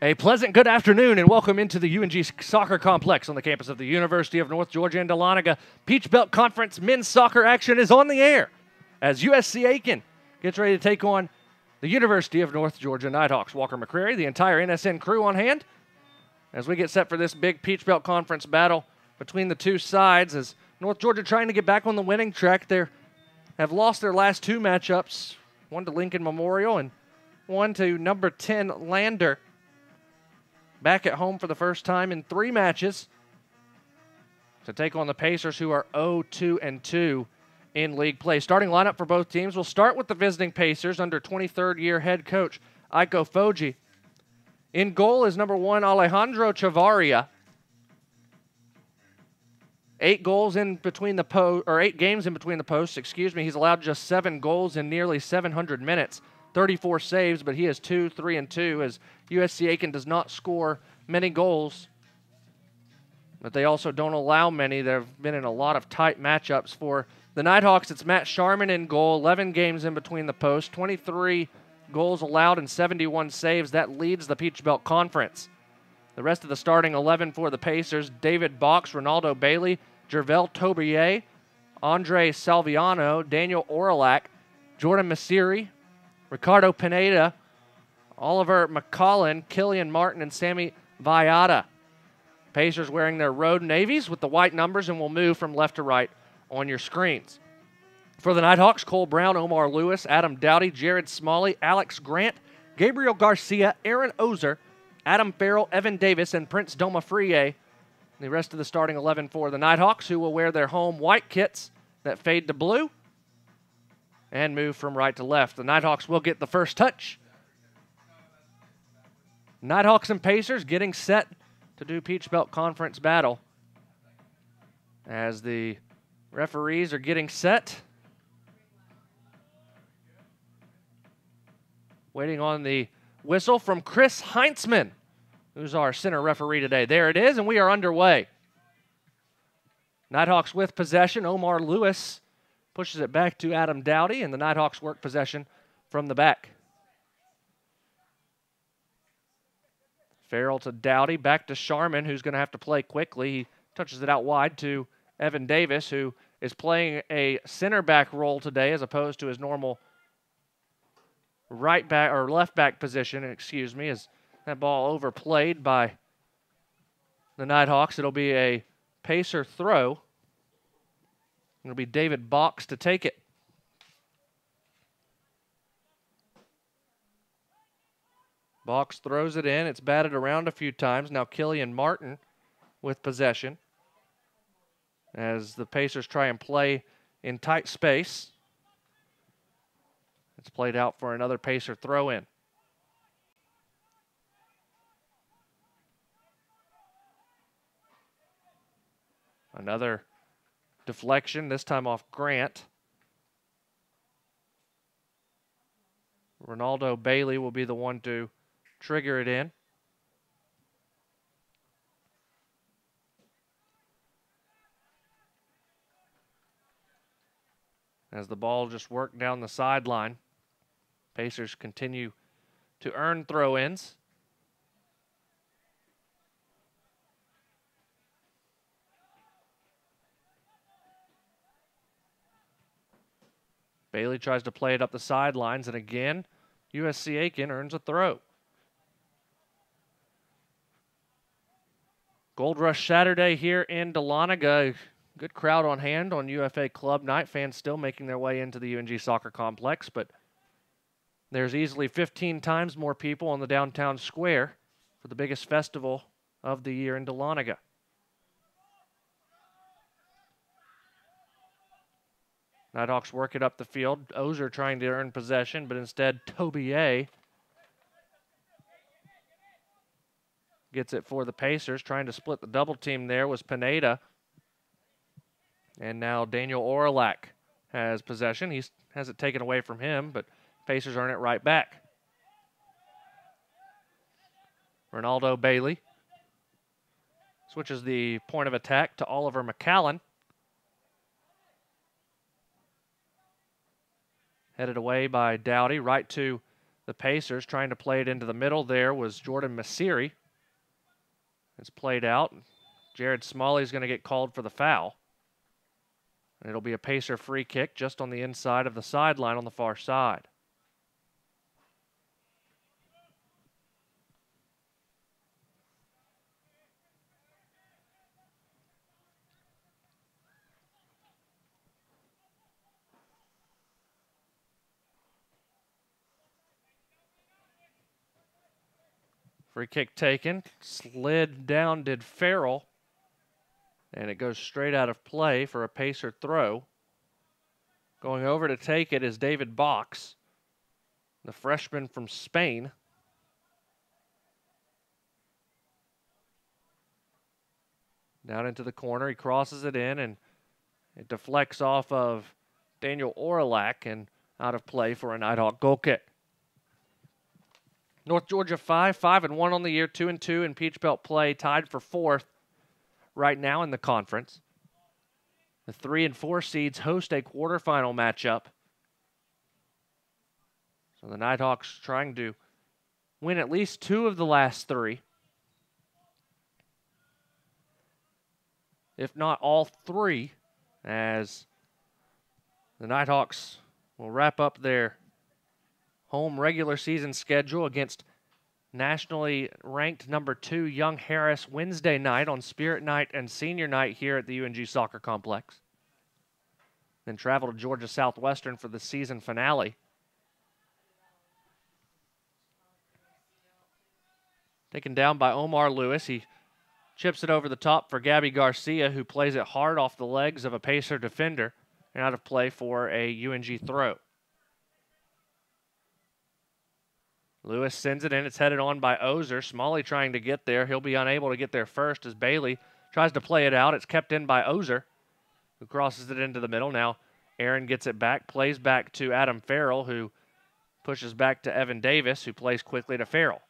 A pleasant good afternoon and welcome into the UNG Soccer Complex on the campus of the University of North Georgia in Dahlonega. Peach Belt Conference men's soccer action is on the air as USC Aiken gets ready to take on the University of North Georgia Nighthawks. Walker McCrary, the entire NSN crew on hand as we get set for this big Peach Belt Conference battle between the two sides as North Georgia trying to get back on the winning track. They have lost their last two matchups, one to Lincoln Memorial and one to number 10 Lander. Back at home for the first time in 3 matches to take on the Pacers, who are 0-2-2 in league play. Starting lineup for both teams. We'll start with the visiting Pacers under 23rd-year head coach Iko Foji. In goal is number 1 Alejandro Chavarria. 8 games in between the posts. He's allowed just 7 goals in nearly 700 minutes. 34 saves, but he is 2-3-2 as USC Aiken does not score many goals. But they also don't allow many. They've been in a lot of tight matchups for the Nighthawks. It's Matt Sharman in goal, 11 games in between the posts, 23 goals allowed and 71 saves. That leads the Peach Belt Conference. The rest of the starting 11 for the Pacers: David Box, Ronaldo Bailey, Jervel Tobier, Andre Salviano, Daniel Orlac, Jordan Masiri, Ricardo Pineda, Oliver McCollin, Killian Martin, and Sammy Vallada. Pacers wearing their road navies with the white numbers and will move from left to right on your screens. For the Nighthawks, Cole Brown, Omar Lewis, Adam Dowdy, Jared Smalley, Alex Grant, Gabriel Garcia, Aaron Ozer, Adam Farrell, Evan Davis, and Prince Domafrie. The rest of the starting 11 for the Nighthawks, who will wear their home white kits that fade to blue and move from right to left. The Nighthawks will get the first touch. Nighthawks and Pacers getting set to do Peach Belt Conference battle as the referees are getting set. Waiting on the whistle from Chris Heintzman, who's our center referee today. There it is, and we are underway. Nighthawks with possession. Omar Lewis pushes it back to Adam Dowdy, and the Nighthawks work possession from the back. Farrell to Dowdy, back to Sharman, who's going to have to play quickly. He touches it out wide to Evan Davis, who is playing a center back role today as opposed to his normal right back or left back position, as that ball overplayed by the Nighthawks. It'll be a Pacer throw. It'll be David Box to take it. Box throws it in. It's batted around a few times. Now Killian Martin with possession as the Pacers try and play in tight space. It's played out for another Pacer throw-in. Another deflection, this time off Grant. Ronaldo Bailey will be the one to trigger it in. As the ball just worked down the sideline, Pacers continue to earn throw-ins. Bailey tries to play it up the sidelines, and again, USC Aiken earns a throw. Gold Rush Saturday here in Dahlonega. Good crowd on hand on UFA Club Night. Fans still making their way into the UNG Soccer Complex, but there's easily 15 times more people on the downtown square for the biggest festival of the year in Dahlonega. Nighthawks work it up the field. Ozer trying to earn possession, but instead Tobier gets it for the Pacers. Trying to split the double team there was Pineda. And now Daniel Orlac has possession. He has it taken away from him, but Pacers earn it right back. Ronaldo Bailey switches the point of attack to Oliver McCollin. Headed away by Dowdy, right to the Pacers. Trying to play it into the middle there was Jordan Masiri. It's played out. Jared Smalley is going to get called for the foul. And it'll be a Pacer free kick just on the inside of the sideline on the far side. Free kick taken. Slid down did Farrell. And it goes straight out of play for a Pacer throw. Going over to take it is David Box, the freshman from Spain. Down into the corner. He crosses it in, and it deflects off of Daniel Orlak and out of play for a Nighthawk goal kick. North Georgia 5-1 on the year, 2-2 in Peach Belt play, tied for 4th right now in the conference. The 3 and 4 seeds host a quarterfinal matchup. So the Nighthawks trying to win at least 2 of the last 3. If not all 3, as the Nighthawks will wrap up their home regular season schedule against nationally ranked number 2 Young Harris Wednesday night on Spirit Night and Senior Night here at the UNG Soccer Complex. Then travel to Georgia Southwestern for the season finale. Taken down by Omar Lewis. He chips it over the top for Gabby Garcia, who plays it hard off the legs of a Pacer defender and out of play for a UNG throw. Lewis sends it in. It's headed on by Ozer. Smalley trying to get there. He'll be unable to get there first as Bailey tries to play it out. It's kept in by Ozer, who crosses it into the middle. Now Aaron gets it back, plays back to Adam Farrell, who pushes back to Evan Davis, who plays quickly to Farrell.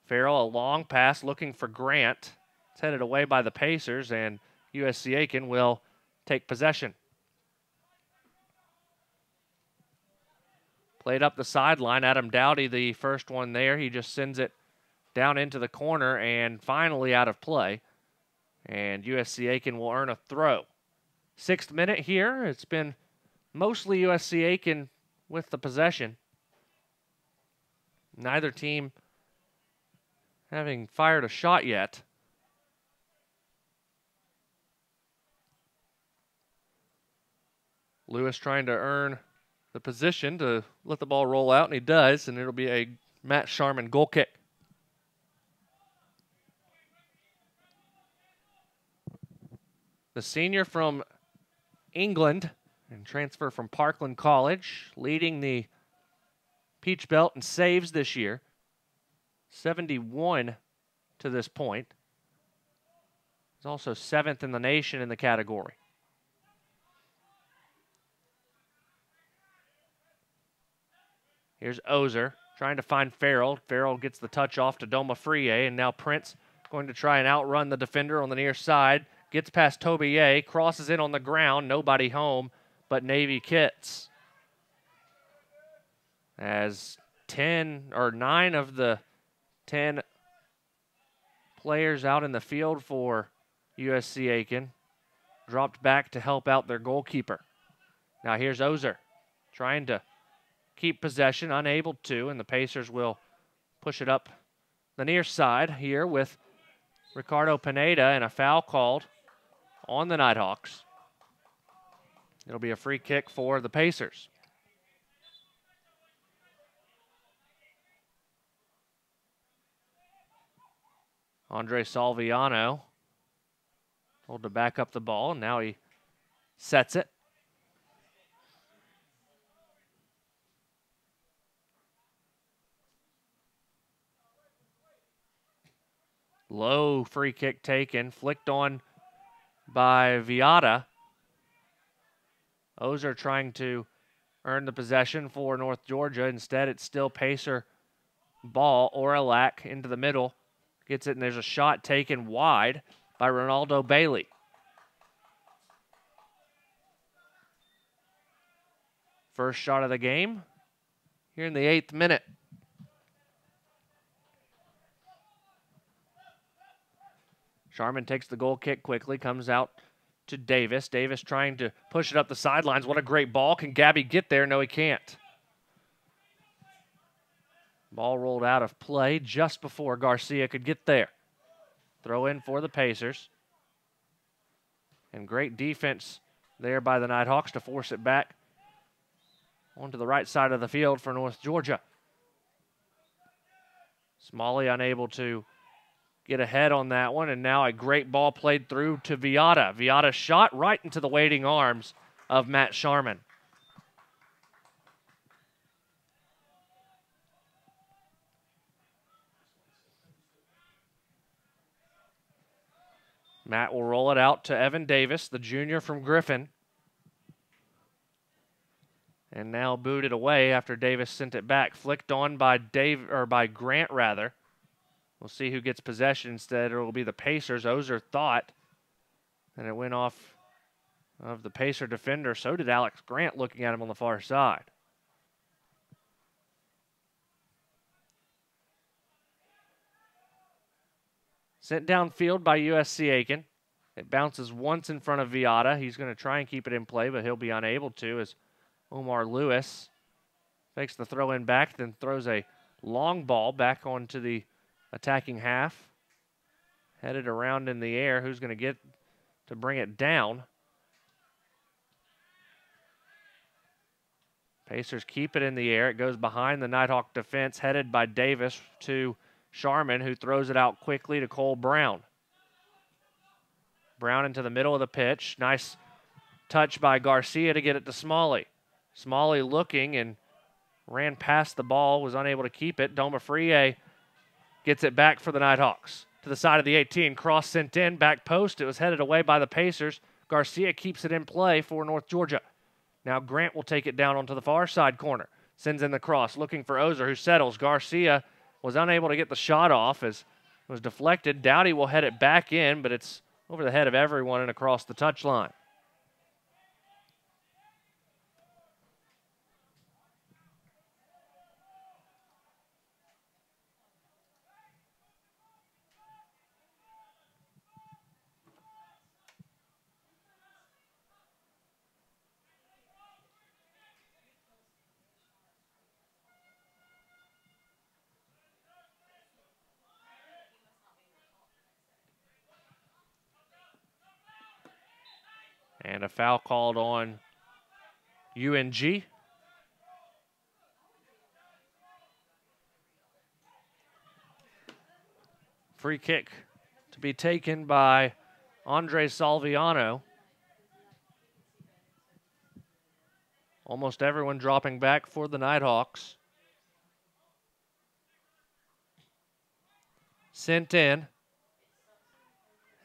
Farrell, a long pass looking for Grant. It's headed away by the Pacers, and USC Aiken will take possession. Played up the sideline. Adam Dowdy, the first one there. He just sends it down into the corner and finally out of play. And USC Aiken will earn a throw. 6th minute here. It's been mostly USC Aiken with the possession. Neither team having fired a shot yet. Lewis trying to earn the position to let the ball roll out, and he does, and it'll be a Matt Sharman goal kick. The senior from England and transfer from Parkland College, leading the Peach Belt in saves this year. 71 to this point. He's also 7th in the nation in the category. Here's Ozer trying to find Farrell. Farrell gets the touch off to Doma Frie, and now Prince going to try and outrun the defender on the near side. Gets past Tobier, crosses in on the ground. Nobody home but Navy Kits. As 9 of the 10 players out in the field for USC Aiken dropped back to help out their goalkeeper. Now here's Ozer trying to keep possession, unable to, and the Pacers will push it up the near side here with Ricardo Pineda and a foul called on the Nighthawks. It'll be a free kick for the Pacers. Andre Salviano told to back up the ball, and now he sets it. Low free kick taken, flicked on by Viata. Ozer trying to earn the possession for North Georgia. Instead, it's still Pacer ball. Orlak into the middle. Gets it, and there's a shot taken wide by Ronaldo Bailey. First shot of the game here in the 8th minute. Sharman takes the goal kick quickly, comes out to Davis. Davis trying to push it up the sidelines. What a great ball. Can Gabby get there? No, he can't. Ball rolled out of play just before Garcia could get there. Throw in for the Pacers. And great defense there by the Nighthawks to force it back onto the right side of the field for North Georgia. Smalley unable to get ahead on that one, and now a great ball played through to Viata. Viata shot right into the waiting arms of Matt Sharman. Matt will roll it out to Evan Davis, the junior from Griffin. And now booted away after Davis sent it back. Flicked on by Grant rather. We'll see who gets possession instead. It will be the Pacers. Ozer thought. And it went off of the Pacer defender. So did Alex Grant looking at him on the far side. Sent downfield by USC Aiken. It bounces once in front of Viata. He's going to try and keep it in play, but he'll be unable to as Omar Lewis fakes the throw in back, then throws a long ball back onto the attacking half. Headed around in the air. Who's going to get to bring it down? Pacers keep it in the air. It goes behind the Nighthawk defense, headed by Davis to Sharman, who throws it out quickly to Cole Brown. Brown into the middle of the pitch. Nice touch by Garcia to get it to Smalley. Smalley looking and ran past the ball, was unable to keep it. Doma Frie gets it back for the Nighthawks. To the side of the 18, cross sent in, back post. It was headed away by the Pacers. Garcia keeps it in play for North Georgia. Now Grant will take it down onto the far side corner. Sends in the cross, looking for Ozer, who settles. Garcia was unable to get the shot off as it was deflected. Dowdy will head it back in, but it's over the head of everyone and across the touchline. And a foul called on UNG. Free kick to be taken by Andre Salviano. Almost everyone dropping back for the Nighthawks. Sent in.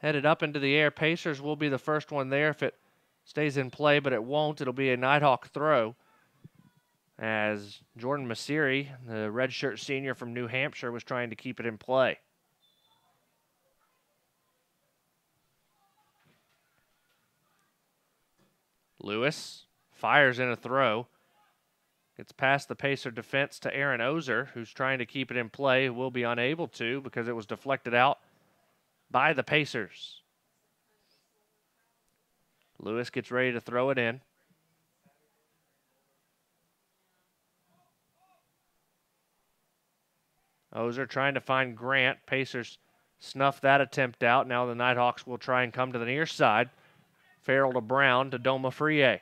Headed up into the air. Pacers will be the first one there if it stays in play, but it won't. It'll be a Nighthawk throw as Jordan Masiri, the redshirt senior from New Hampshire, was trying to keep it in play. Lewis fires in a throw. Gets past the Pacer defense to Aaron Ozer, who's trying to keep it in play. Will be unable to because it was deflected out by the Pacers. Lewis gets ready to throw it in. Ozer trying to find Grant. Pacers snuff that attempt out. Now the Nighthawks will try and come to the near side. Farrell to Brown to Doma Frie.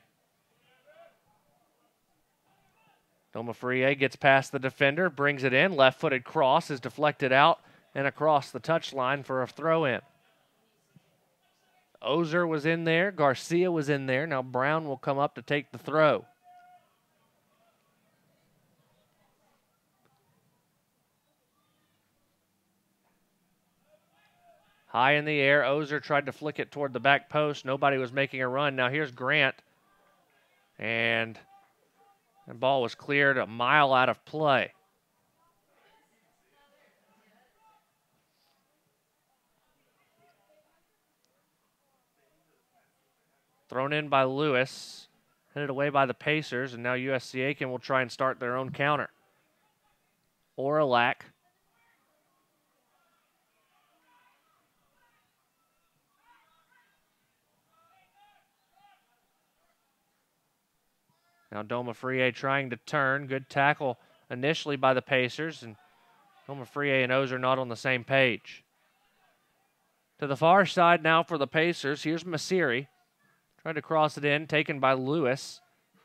Doma Frie gets past the defender, brings it in. Left-footed cross is deflected out and across the touchline for a throw-in. Ozer was in there. Garcia was in there. Now Brown will come up to take the throw. High in the air. Ozer tried to flick it toward the back post. Nobody was making a run. Now here's Grant. And the ball was cleared a mile out of play. Thrown in by Lewis. Headed away by the Pacers. And now USC Aiken will try and start their own counter. Orlac. Now Domafrie trying to turn. Good tackle initially by the Pacers, and Domafrie and Ozer not on the same page. To the far side now for the Pacers. Here's Masiri. Tried to cross it in, taken by Lewis.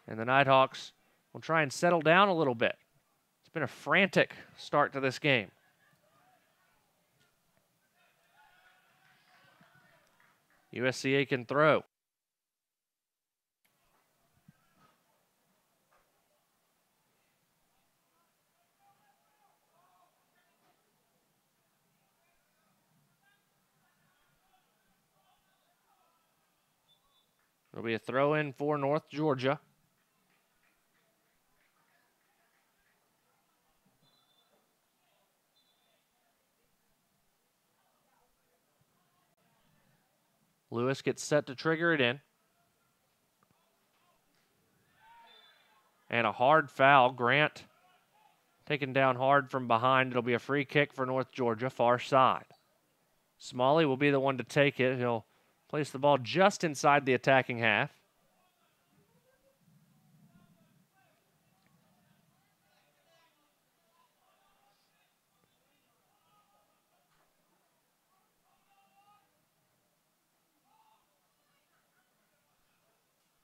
And the Nighthawks will try and settle down a little bit. It's been a frantic start to this game. USC Aiken throw. It'll be a throw in for North Georgia. Lewis gets set to trigger it in. And a hard foul. Grant taken down hard from behind. It'll be a free kick for North Georgia, far side. Smalley will be the one to take it. He'll place the ball just inside the attacking half.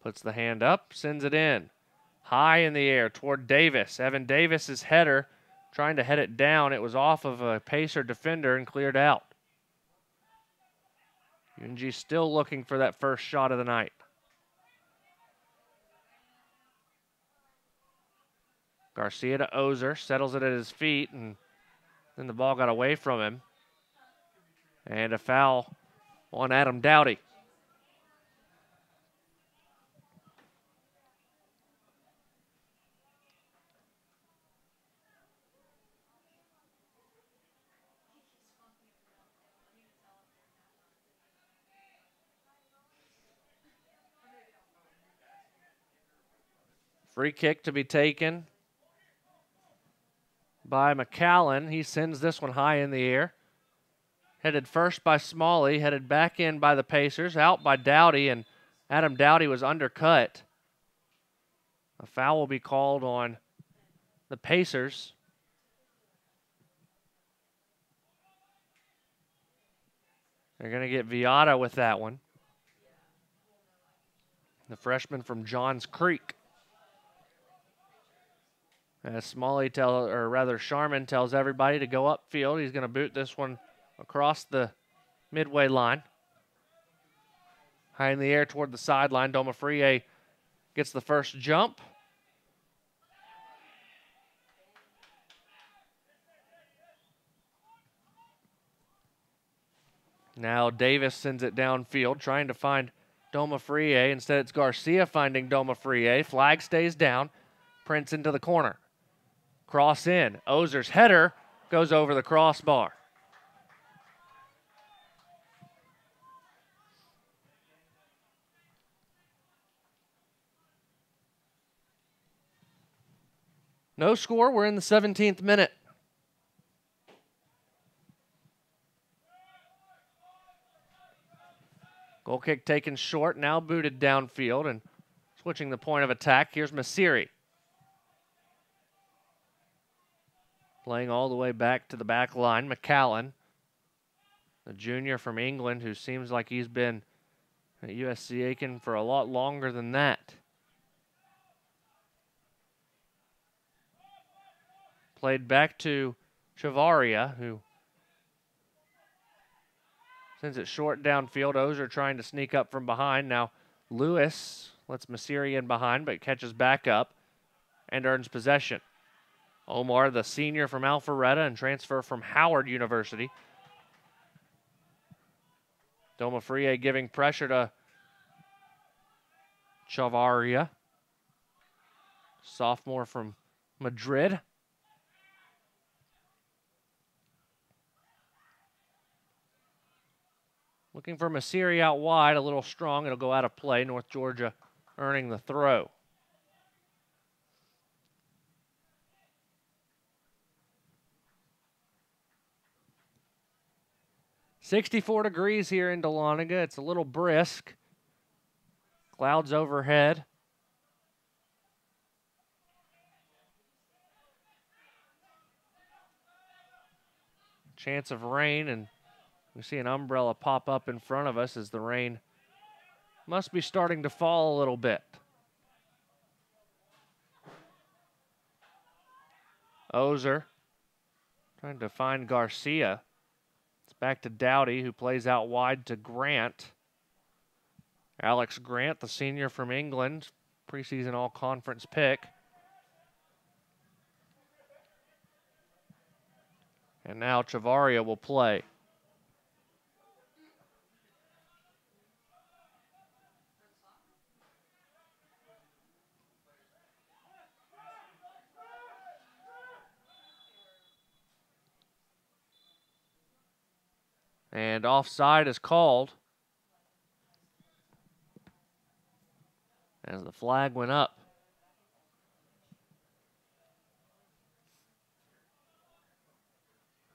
Puts the hand up, sends it in. High in the air toward Davis. Evan Davis's header, trying to head it down. It was off of a Pacer defender and cleared out. UNG still looking for that first shot of the night. Garcia to Ozer, settles it at his feet, and then the ball got away from him. And a foul on Adam Dowdy. Free kick to be taken by McAllen. He sends this one high in the air. Headed first by Smalley, headed back in by the Pacers, out by Dowdy, and Adam Dowdy was undercut. A foul will be called on the Pacers. They're going to get Viata with that one. The freshman from Johns Creek. As Sharman tells everybody to go upfield. He's going to boot this one across the midway line. High in the air toward the sideline. Domafrie gets the first jump. Now Davis sends it downfield, trying to find Domafrie. Instead, it's Garcia finding Domafrie. Flag stays down. Prince into the corner. Cross in. Ozer's header goes over the crossbar. No score. We're in the 17th minute. Goal kick taken short, now booted downfield, and switching the point of attack. Here's Masiri. Playing all the way back to the back line. McAllen, the junior from England, who seems like he's been at USC Aiken for a lot longer than that. Played back to Chavaria, who sends it short downfield. Ozer trying to sneak up from behind. Now Lewis lets Masiri in behind, but catches back up and earns possession. Omar, the senior from Alpharetta and transfer from Howard University. Domafrie giving pressure to Chavaria. Sophomore from Madrid. Looking for Masiri out wide, a little strong. It'll go out of play. North Georgia earning the throw. "64 degrees here in Dahlonega. It's a little brisk. Clouds overhead. chance of rain, and we see an umbrella pop up in front of us as the rain must be starting to fall a little bit. Ozer trying to find Garcia. It's back to Dowdy, who plays out wide to Grant. Alex Grant, the senior from England, preseason all-conference pick. And now Chavaria will play. And offside is called as the flag went up.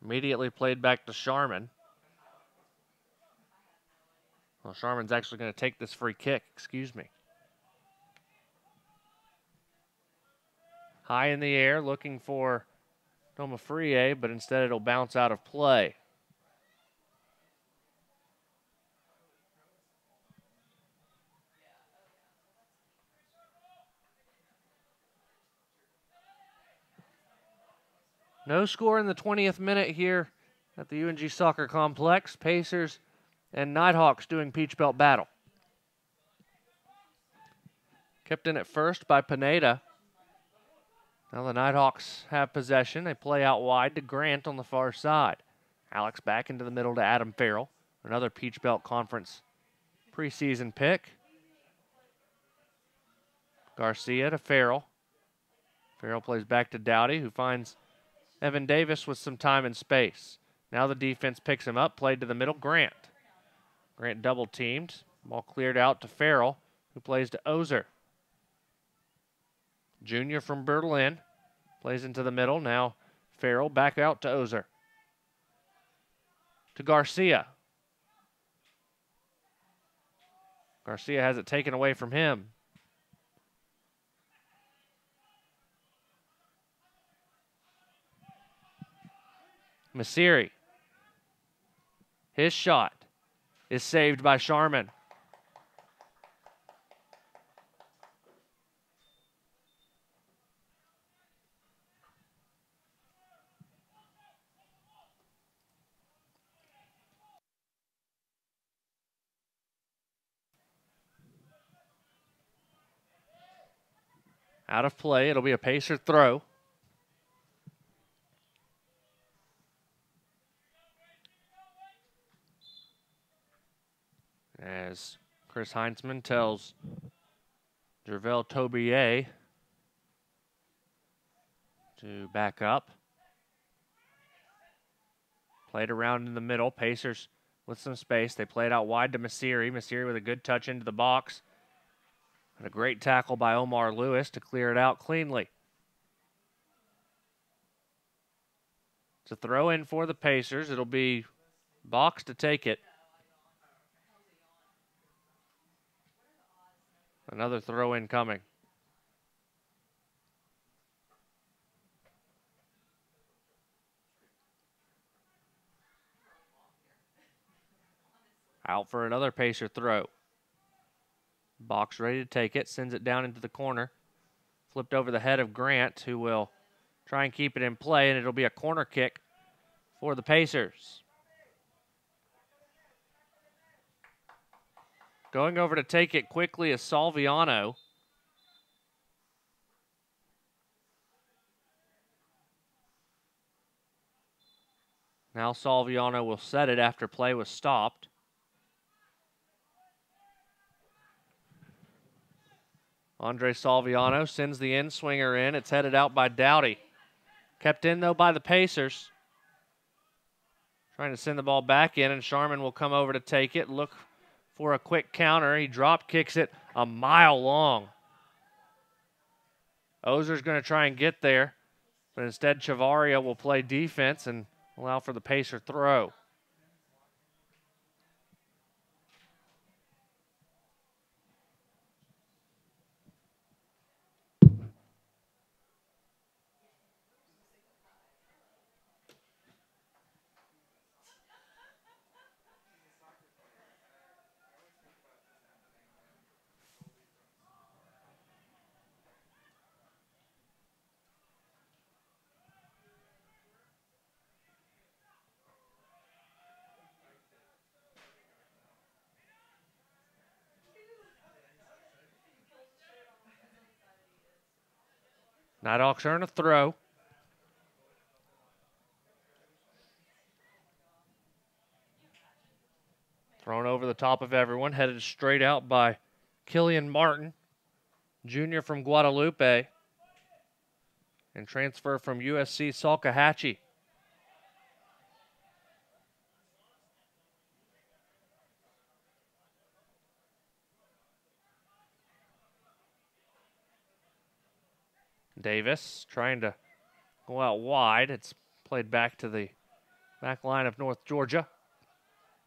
Immediately played back to Sharman. Well, Sharman's actually going to take this free kick, excuse me. High in the air, looking for Tomafrie, but instead it'll bounce out of play. No score in the 20th minute here at the UNG Soccer Complex. Pacers and Nighthawks doing Peach Belt battle. Kept in at first by Pineda. Now the Nighthawks have possession. They play out wide to Grant on the far side. Alex back into the middle to Adam Farrell. Another Peach Belt Conference preseason pick. Garcia to Farrell. Farrell plays back to Dowdy, who finds Evan Davis with some time and space. Now the defense picks him up, played to the middle, Grant. Grant double teamed. Ball cleared out to Farrell, who plays to Ozer. Junior from Berlin plays into the middle. Now Farrell back out to Ozer. To Garcia. Garcia has it taken away from him. Masiri. His shot is saved by Sharman. Out of play. It'll be a Pacer throw. As Chris Heinzman tells Jervell Tobier to back up. Played around in the middle. Pacers with some space. They play it out wide to Masiri. Masiri with a good touch into the box. And a great tackle by Omar Lewis to clear it out cleanly. It's a throw in for the Pacers. It'll be Box to take it. Another throw in coming. Out for another Pacer throw. Box ready to take it. Sends it down into the corner. Flipped over the head of Grant, who will try and keep it in play, and it'll be a corner kick for the Pacers. Going over to take it quickly is Salviano. Now Salviano will set it after play was stopped. Andre Salviano sends the in-swinger in. It's headed out by Dowdy. Kept in, though, by the Pacers. Trying to send the ball back in, and Sharman will come over to take it. Look for a quick counter. He drop kicks it a mile long. Ozer's going to try and get there, but instead Chavaria will play defense and allow for the Pacer throw. Nighthawks earn a throw. Thrown over the top of everyone, headed straight out by Killian Martin, junior from Guadalupe, and transfer from USC Salkehatchie. Davis trying to go out wide. It's played back to the back line of North Georgia.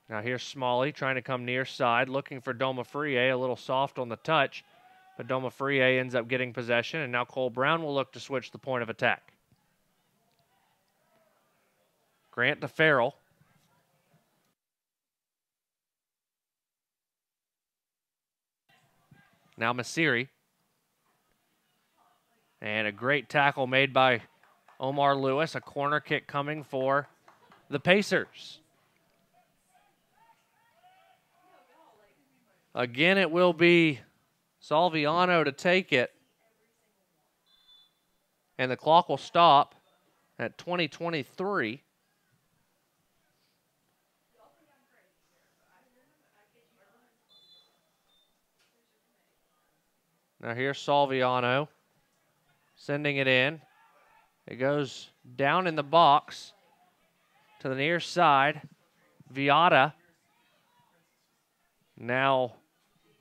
Now here's Smalley trying to come near side, looking for Doma Frie, a little soft on the touch. But Doma Frie ends up getting possession, and now Cole Brown will look to switch the point of attack. Grant to Farrell. Now Masiri. And a great tackle made by Omar Lewis. A corner kick coming for the Pacers. Again, it will be Salviano to take it. And the clock will stop at 20:23. Now here's Salviano sending it in. It goes down in the box to the near side. Viata. Now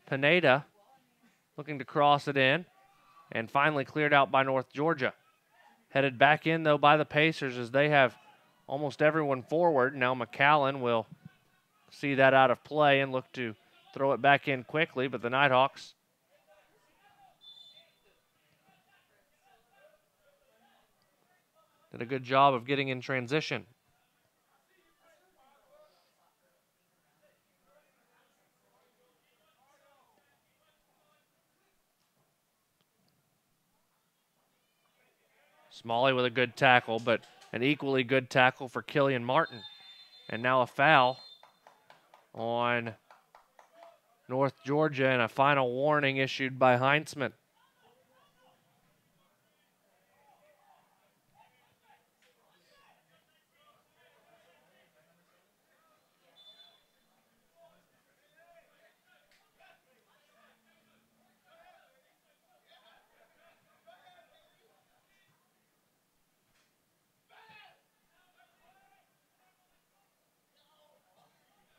Pineda looking to cross it in, and finally cleared out by North Georgia. Headed back in, though, by the Pacers as they have almost everyone forward. Now McAllen will see that out of play and look to throw it back in quickly, but the Nighthawks did a good job of getting in transition. Smalley with a good tackle, but an equally good tackle for Killian Martin. And now a foul on North Georgia and a final warning issued by Heinzman.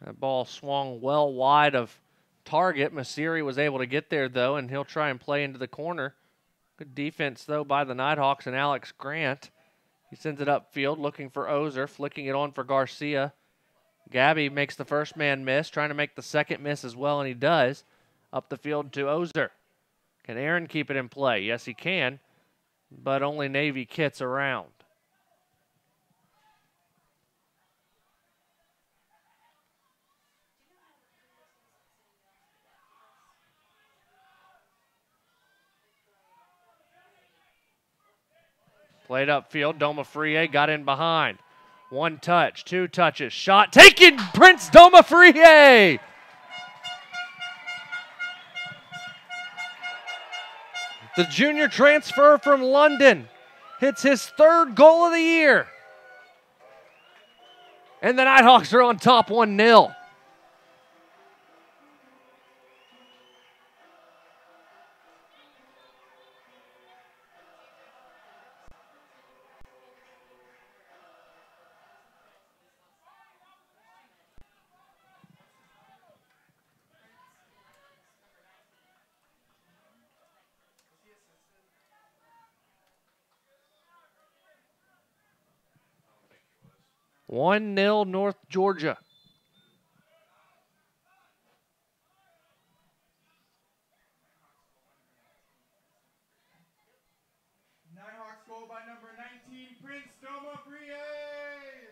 That ball swung well wide of target. Masiri was able to get there, though, and he'll try and play into the corner. Good defense, though, by the Nighthawks and Alex Grant. He sends it upfield, looking for Ozer, flicking it on for Garcia. Gabby makes the first man miss, trying to make the second miss as well, and he does. Up the field to Ozer. Can Aaron keep it in play? Yes, he can, but only Navy kits around. Played upfield, Doma Frie got in behind. One touch, two touches, shot taken, Prince Doma Frie! The junior transfer from London hits his third goal of the year. And the Nighthawks are on top 1-0. One 0 North Georgia. Nighthawks goal by number 19, Prince Doma Frie.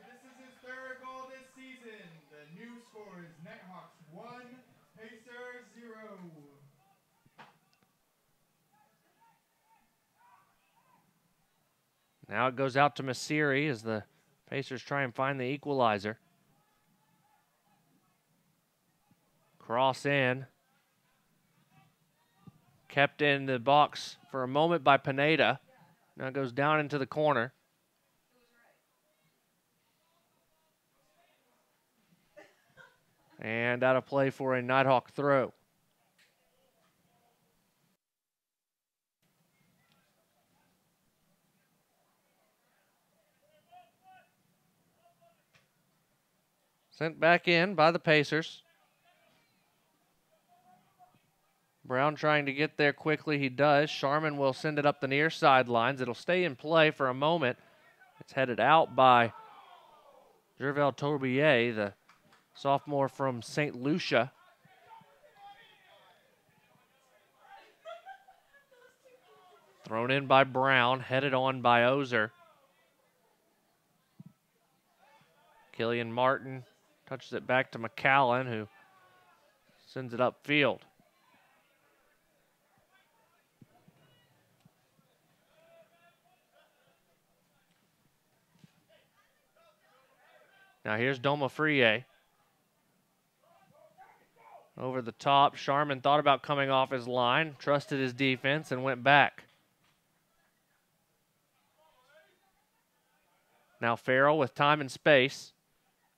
This is his third goal this season. The new score is Nighthawks 1, Pacers 0. Now it goes out to Masiri as the Pacers try and find the equalizer. Cross in. Kept in the box for a moment by Pineda. Now it goes down into the corner. And out of play for a Nighthawk throw. Sent back in by the Pacers. Brown trying to get there quickly. He does. Sharman will send it up the near sidelines. It'll stay in play for a moment. It's headed out by Jervel Tourbier, the sophomore from St. Lucia. Thrown in by Brown, headed on by Ozer. Killian Martin touches it back to McCallan, who sends it upfield. Now here's Doma Frie. Over the top, Sharman thought about coming off his line, trusted his defense, and went back. Now Farrell with time and space.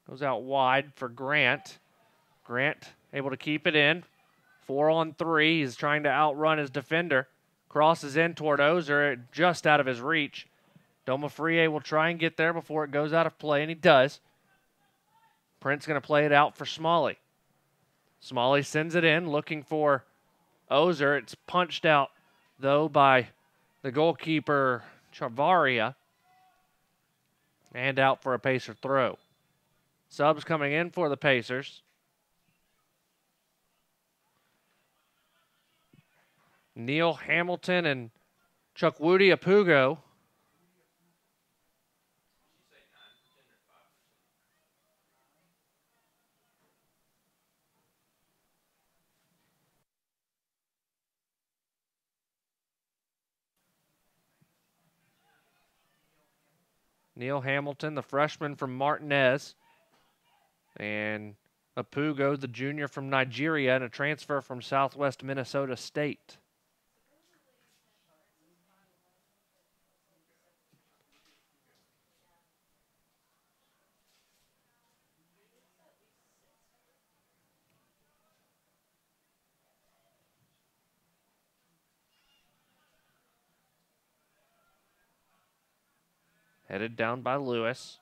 Goes out wide for Grant. Grant able to keep it in. 4-on-3. He's trying to outrun his defender. Crosses in toward Ozer, just out of his reach. Doma Frie will try and get there before it goes out of play, and he does. Prince going to play it out for Smalley. Smalley sends it in, looking for Ozer. It's punched out, though, by the goalkeeper, Chavaria. And out for a Pacer throw. Subs coming in for the Pacers. Neil Hamilton and Chukwudi Apugo. Neil Hamilton, the freshman from Martinez. And Apugo, the junior from Nigeria, and a transfer from Southwest Minnesota State. Headed down by Lewis.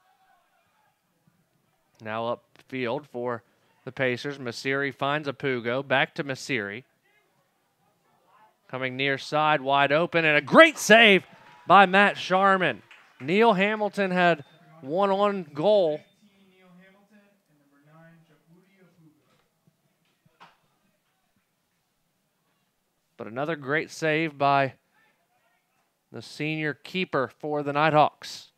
Now upfield for the Pacers. Masiri finds Apugo. Back to Masiri. Coming near side, wide open, and a great save by Matt Sharman. Neil Hamilton had one on goal. Neil Hamilton and number 9, Chukwudi Apugo. But another great save by the senior keeper for the Nighthawks.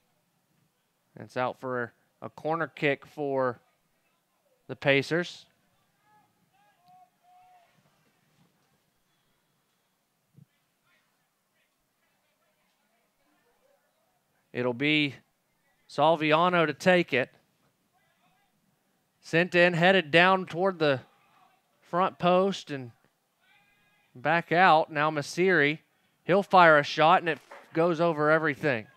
It's out for a corner kick for the Pacers. It'll be Salviano to take it. Sent in, headed down toward the front post and back out. Now Masiri, he'll fire a shot and it goes over everything.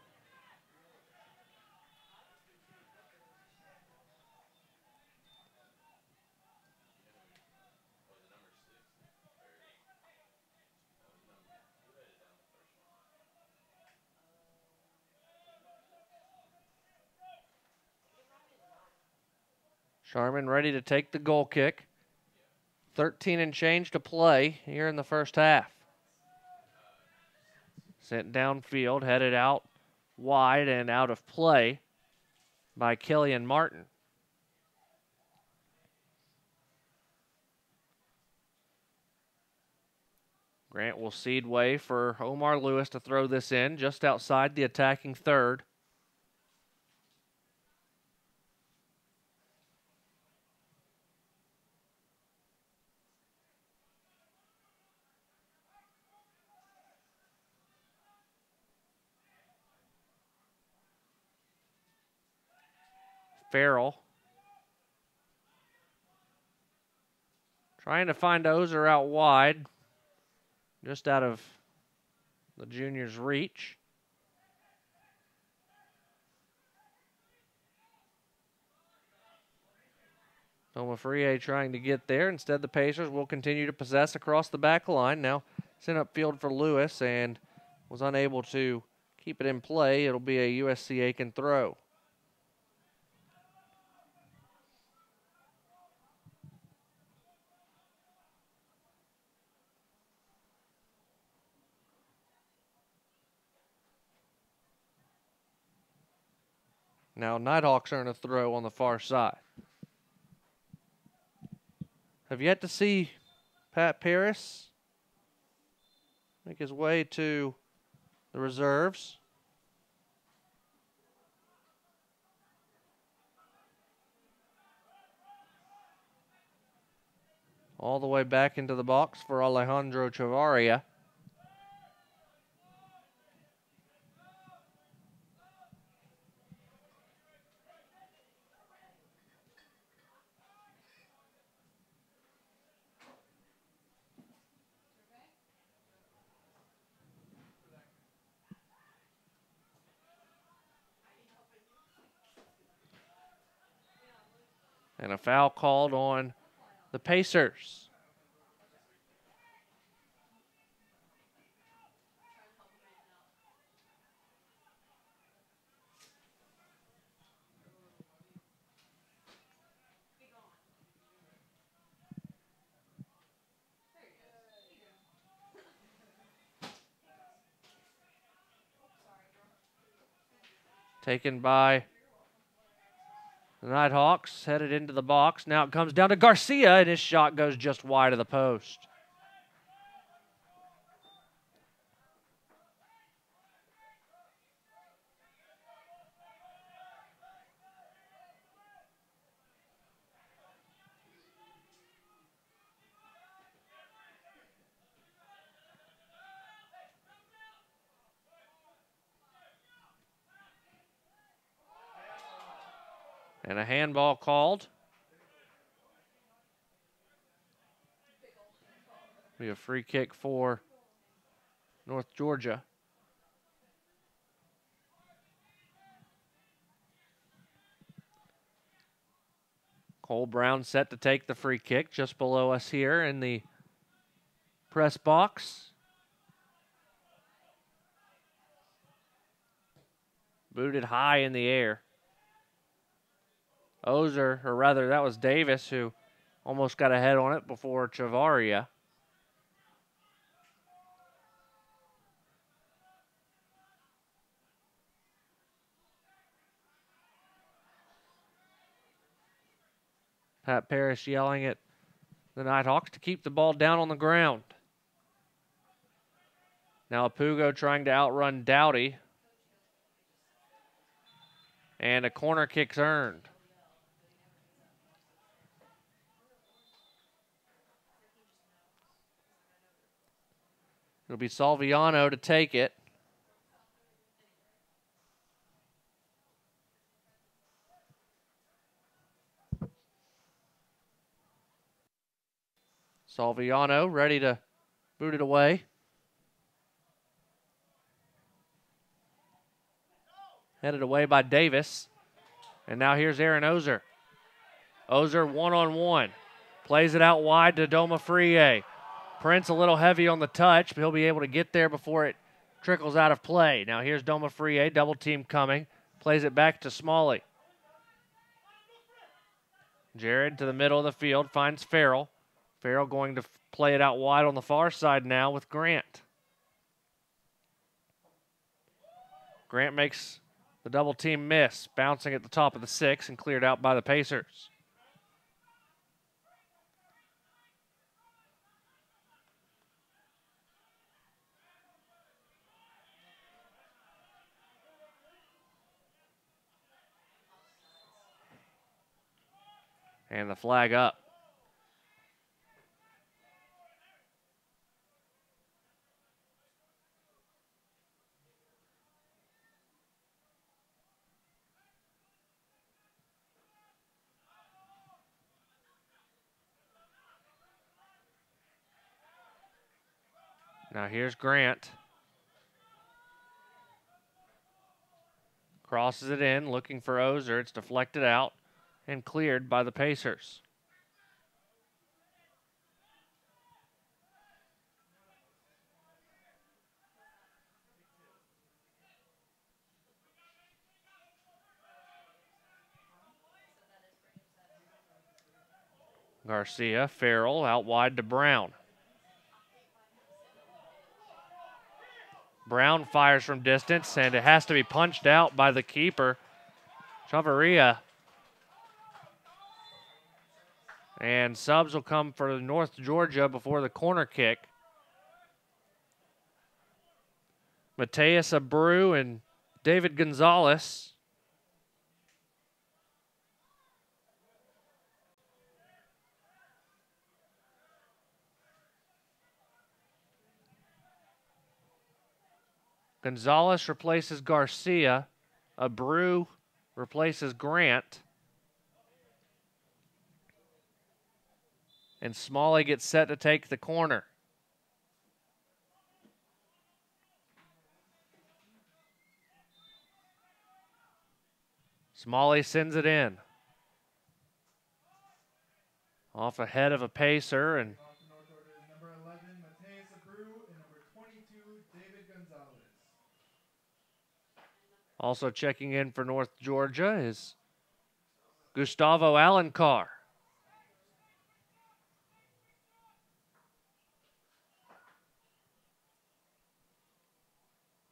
Sharman ready to take the goal kick. 13 and change to play here in the first half. Sent downfield, headed out wide and out of play by Killian Martin. Grant will cede way for Omar Lewis to throw this in just outside the attacking third. Farrell trying to find Ozer out wide, just out of the junior's reach. Tomafrie trying to get there. Instead, the Pacers will continue to possess across the back line. Now sent upfield for Lewis and was unable to keep it in play. It'll be a USC Aiken throw. Now Nighthawks are in a throw on the far side. Have yet to see Pat Paris make his way to the reserves. All the way back into the box for Alejandro Chavarria. And a foul called on the Pacers. Taken by the Nighthawks, headed into the box. Now it comes down to Garcia, and his shot goes just wide of the post. And a handball called. Be a free kick for North Georgia. Cole Brown set to take the free kick just below us here in the press box. Booted high in the air. Ozer, or rather that was Davis who almost got a head on it before Chavarria. Pat Parrish yelling at the Nighthawks to keep the ball down on the ground. Now Apugo trying to outrun Dowdy. And a corner kick's earned. It'll be Salviano to take it. Salviano ready to boot it away. Headed away by Davis. And now here's Aaron Ozer. Ozer one-on-one. Plays it out wide to Domafrie. Prince a little heavy on the touch, but he'll be able to get there before it trickles out of play. Now here's Domafrie, double team coming. Plays it back to Smalley. Jared to the middle of the field, finds Farrell. Farrell going to play it out wide on the far side now with Grant. Grant makes the double team miss, bouncing at the top of the 6 and cleared out by the Pacers. And the flag up. Now here's Grant. Crosses it in, looking for Ozer. It's deflected out and cleared by the Pacers. Garcia, Farrell out wide to Brown. Brown fires from distance, and it has to be punched out by the keeper, Chavarria. And subs will come for North Georgia before the corner kick. Mateus Abreu and David Gonzalez. Gonzalez replaces Garcia. Abreu replaces Grant. And Smalley gets set to take the corner. Smalley sends it in. Off ahead of a pacer, and Number 11, Mateus Abreu, and number 22, David Gonzalez. also checking in for North Georgia is Gustavo Alencar.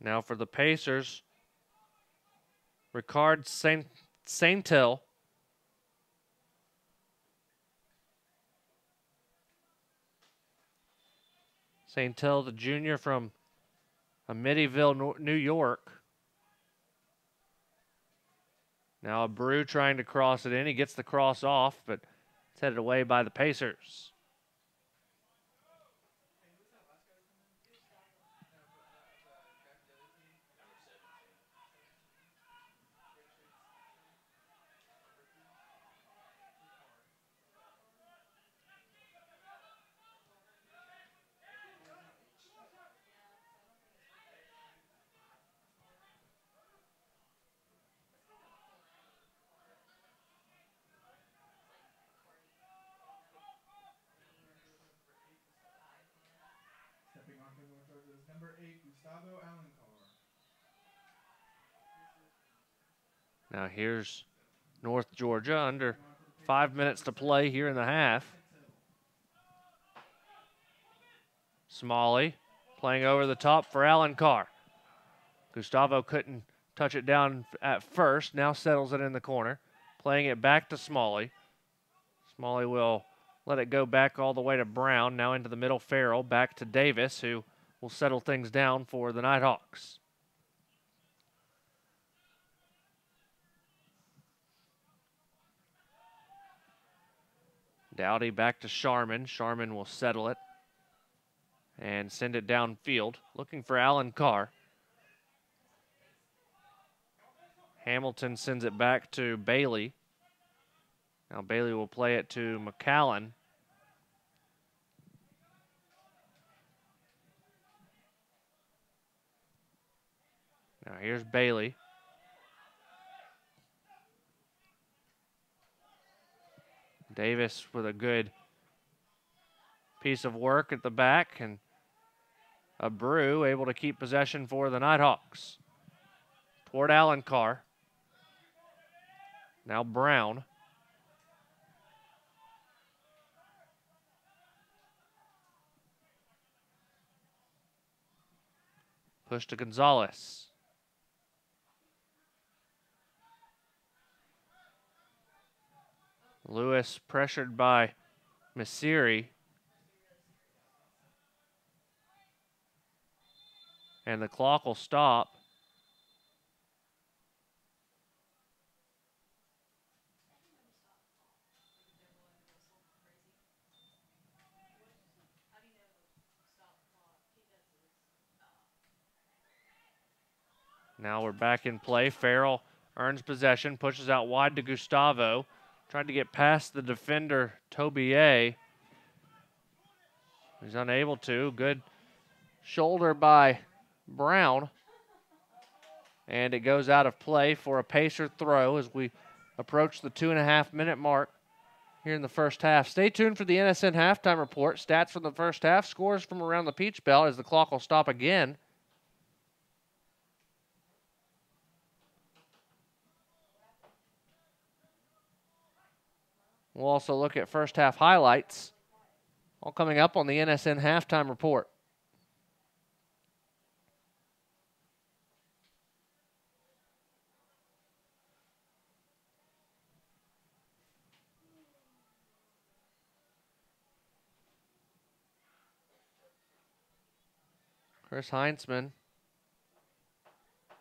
Now for the Pacers, Ricard Saintel. Saintel, the junior from Amityville, New York. Now Abreu trying to cross it in. He gets the cross off, but it's headed away by the Pacers. Stepping on for North Georgia is number 8, Gustavo Alencar. Now here's North Georgia under 5 minutes to play here in the half. Smalley playing over the top for Alencar. Gustavo couldn't touch it down at first, now settles it in the corner. Playing it back to Smalley. Smalley will let it go back all the way to Brown, now into the middle. Farrell back to Davis, who will settle things down for the Nighthawks. Dowdy back to Sharman. Sharman will settle it and send it downfield, looking for Alencar. Hamilton sends it back to Bailey. Now Bailey will play it to McAllen. Now here's Bailey. Davis with a good piece of work at the back, and Abreu able to keep possession for the Nighthawks. Toward Alencar. Now Brown. Push to Gonzalez. Lewis pressured by Masiri. And the clock will stop. Now we're back in play. Farrell earns possession, pushes out wide to Gustavo. Tried to get past the defender, Tobier. He's unable to. Good shoulder by Brown. And it goes out of play for a Pacer throw as we approach the 2.5-minute mark here in the first half. Stay tuned for the NSN halftime report. Stats from the first half, scores from around the Peach Belt as the clock will stop again. We'll also look at first half highlights, all coming up on the NSN Halftime Report. Chris Heinzman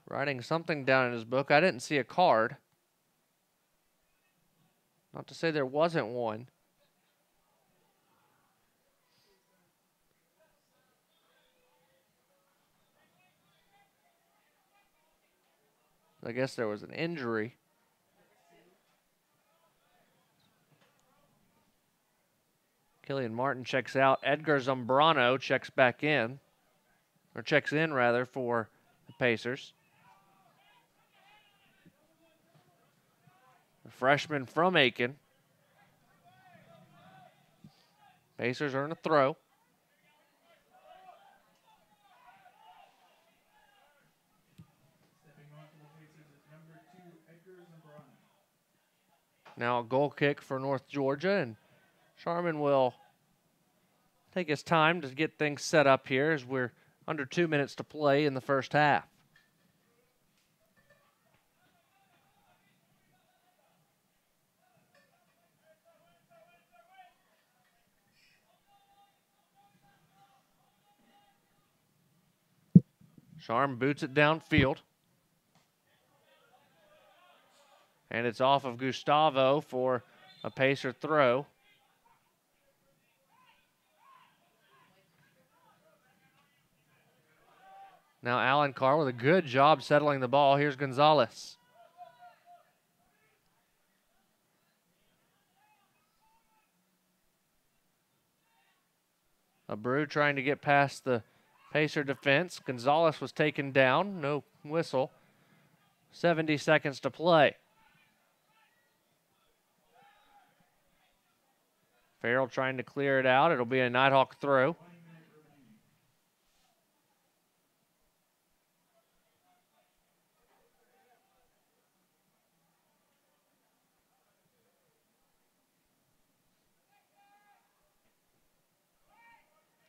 writing something down in his book. I didn't see a card. Not to say there wasn't one. I guess there was an injury. Killian Martin checks out. Edgar Zambrano checks back in. Or checks in, rather, for the Pacers. A freshman from Aiken. Pacers are in a throw. Now a goal kick for North Georgia, and Sharman will take his time to get things set up here as we're under 2 minutes to play in the first half. Sharm boots it downfield. And it's off of Gustavo for a Pacer throw. Now Allen Carr with a good job settling the ball. Here's Gonzalez. Abreu trying to get past the Pacer defense. Gonzalez was taken down. No whistle. 70 seconds to play. Farrell trying to clear it out. It'll be a Nighthawk throw.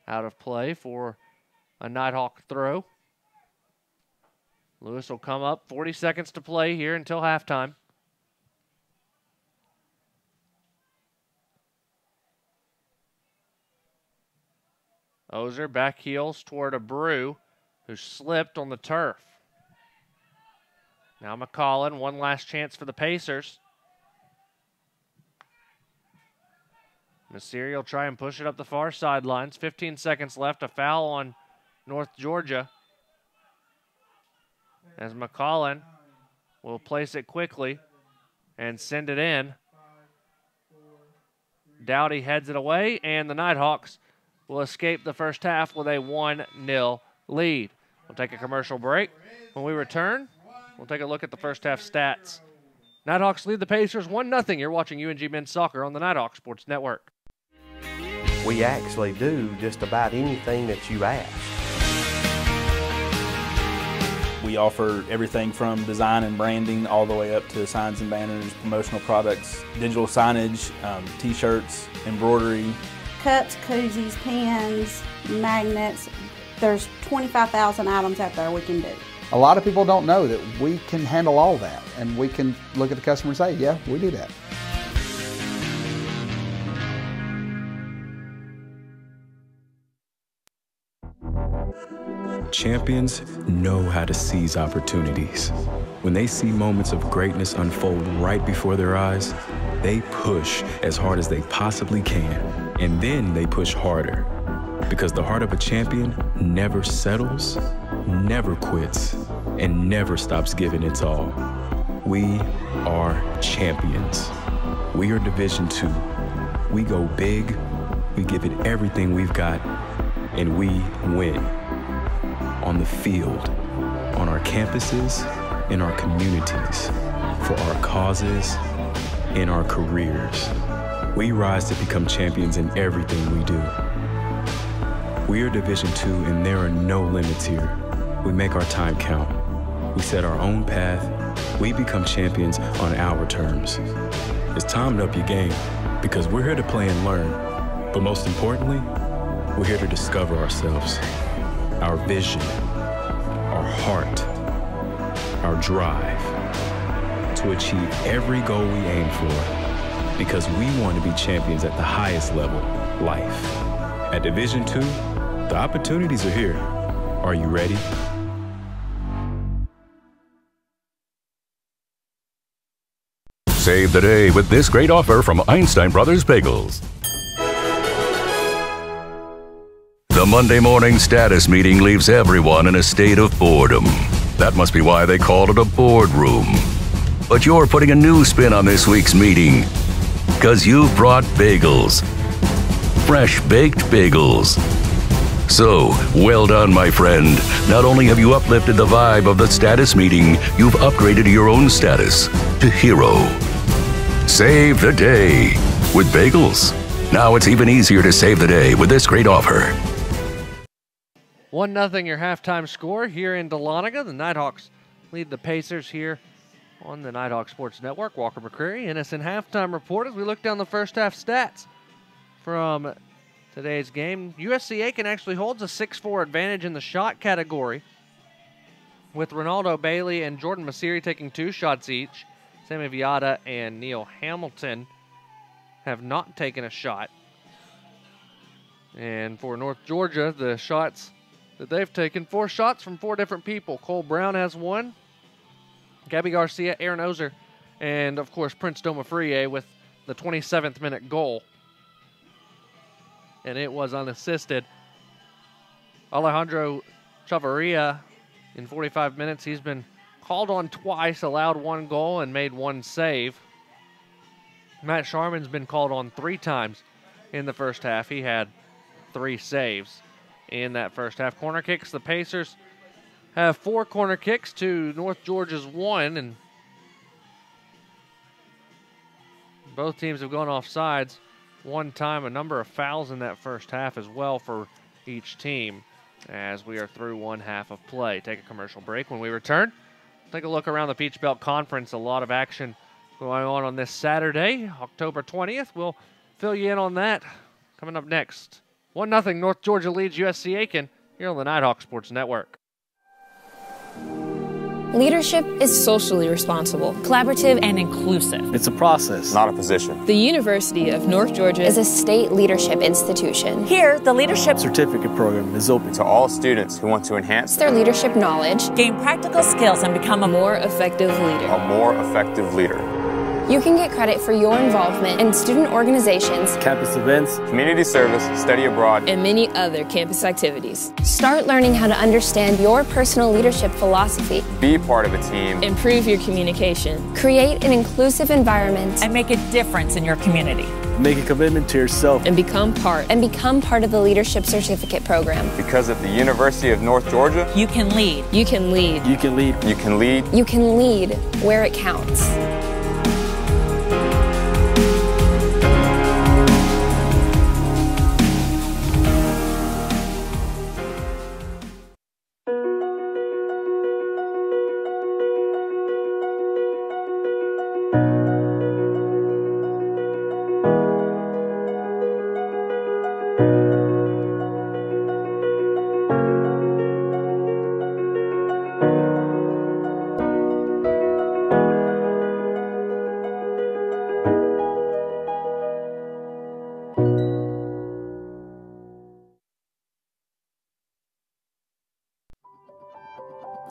Out of play for a Nighthawk throw. Lewis will come up. 40 seconds to play here until halftime. Ozer back heels toward Abreu, who slipped on the turf. Now McCollin, one last chance for the Pacers. Messeri will try and push it up the far sidelines. 15 seconds left, a foul on North Georgia. As McCollin will place it quickly and send it in. Dowdy heads it away, and the Nighthawks will escape the first half with a 1-0 lead. We'll take a commercial break. When we return, we'll take a look at the first half stats. Nighthawks lead the Pacers 1-0. You're watching UNG Men's Soccer on the Nighthawk Sports Network. We actually do just about anything that you ask. We offer everything from design and branding all the way up to signs and banners, promotional products, digital signage, t-shirts, embroidery. Cups, koozies, pens, magnets. There's 25,000 items out there we can do. A lot of people don't know that we can handle all that, and we can look at the customer and say, yeah, we do that. Champions know how to seize opportunities. When they see moments of greatness unfold right before their eyes, they push as hard as they possibly can, and then they push harder. Because the heart of a champion never settles, never quits, and never stops giving its all. We are champions. We are Division II. We go big, we give it everything we've got, and we win. On the field, on our campuses, in our communities, for our causes, in our careers. We rise to become champions in everything we do. We are Division II, and there are no limits here. We make our time count. We set our own path. We become champions on our terms. It's time to up your game, because we're here to play and learn. But most importantly, we're here to discover ourselves, our vision, our heart, our drive to achieve every goal we aim for, because we want to be champions at the highest level, life. At Division II, the opportunities are here. Are you ready? Save the day with this great offer from Einstein Brothers Bagels. The Monday morning status meeting leaves everyone in a state of boredom. That must be why they called it a boardroom. But you're putting a new spin on this week's meeting, because you've brought bagels. Fresh baked bagels. So, well done, my friend. Not only have you uplifted the vibe of the status meeting, you've upgraded your own status to hero. Save the day with bagels. Now it's even easier to save the day with this great offer. 1-0 your halftime score here in Dahlonega. The Nighthawks lead the Pacers here on the Nighthawk Sports Network. Walker McCreary, innocent halftime report as we look down the first half stats from today's game. USC Aiken actually holds a 6-4 advantage in the shot category, with Ronaldo Bailey and Jordan Masiri taking 2 shots each. Sammy Viata and Neil Hamilton have not taken a shot. And for North Georgia, the shots that they've taken, 4 shots from 4 different people. Cole Brown has 1, Gabby Garcia, Aaron Ozer, and of course Prince Domafrie with the 27th minute goal. And it was unassisted. Alejandro Chavarria, in 45 minutes, he's been called on twice, allowed 1 goal, and made 1 save. Matt Sharman's been called on 3 times in the first half. He had 3 saves in that first half. Corner kicks, the Pacers have 4 corner kicks to North Georgia's 1, and both teams have gone off sides 1 time. A number of fouls in that first half as well for each team, as we are through 1 half of play. Take a commercial break. When we return, take a look around the Peach Belt Conference. A lot of action going on this Saturday, October 20th. We'll fill you in on that coming up next. 1-0 North Georgia leads USC Aiken here on the Nighthawk Sports Network. Leadership is socially responsible, collaborative, and inclusive. It's a process, not a position. The University of North Georgia is a state leadership institution. Here, the Leadership Certificate program is open to all students who want to enhance their leadership knowledge, gain practical skills, and become a more effective leader. A more effective leader. You can get credit for your involvement in student organizations, campus events, community service, study abroad, and many other campus activities. Start learning how to understand your personal leadership philosophy. Be part of a team. Improve your communication. Create an inclusive environment. And make a difference in your community. Make a commitment to yourself. And become part of the Leadership Certificate program. Because at the University of North Georgia, you can lead. You can lead. You can lead. You can lead. You can lead where it counts.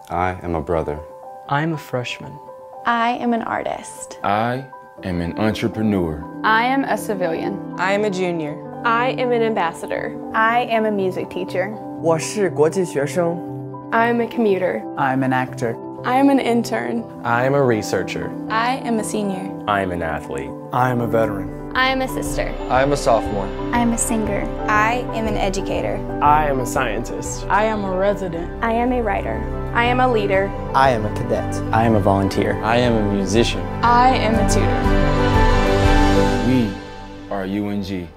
I am a brother. I'm a freshman. I am an artist. I am an entrepreneur. I am a civilian. I am a junior. I am an ambassador. I am a music teacher. 我是国际学生. I am a commuter. I'm an actor. I am an intern. I am a researcher. I am a senior. I am an athlete. I am a veteran. I am a sister. I am a sophomore. I am a singer. I am an educator. I am a scientist. I am a resident. I am a writer. I am a leader. I am a cadet. I am a volunteer. I am a musician. I am a tutor. We are UNG.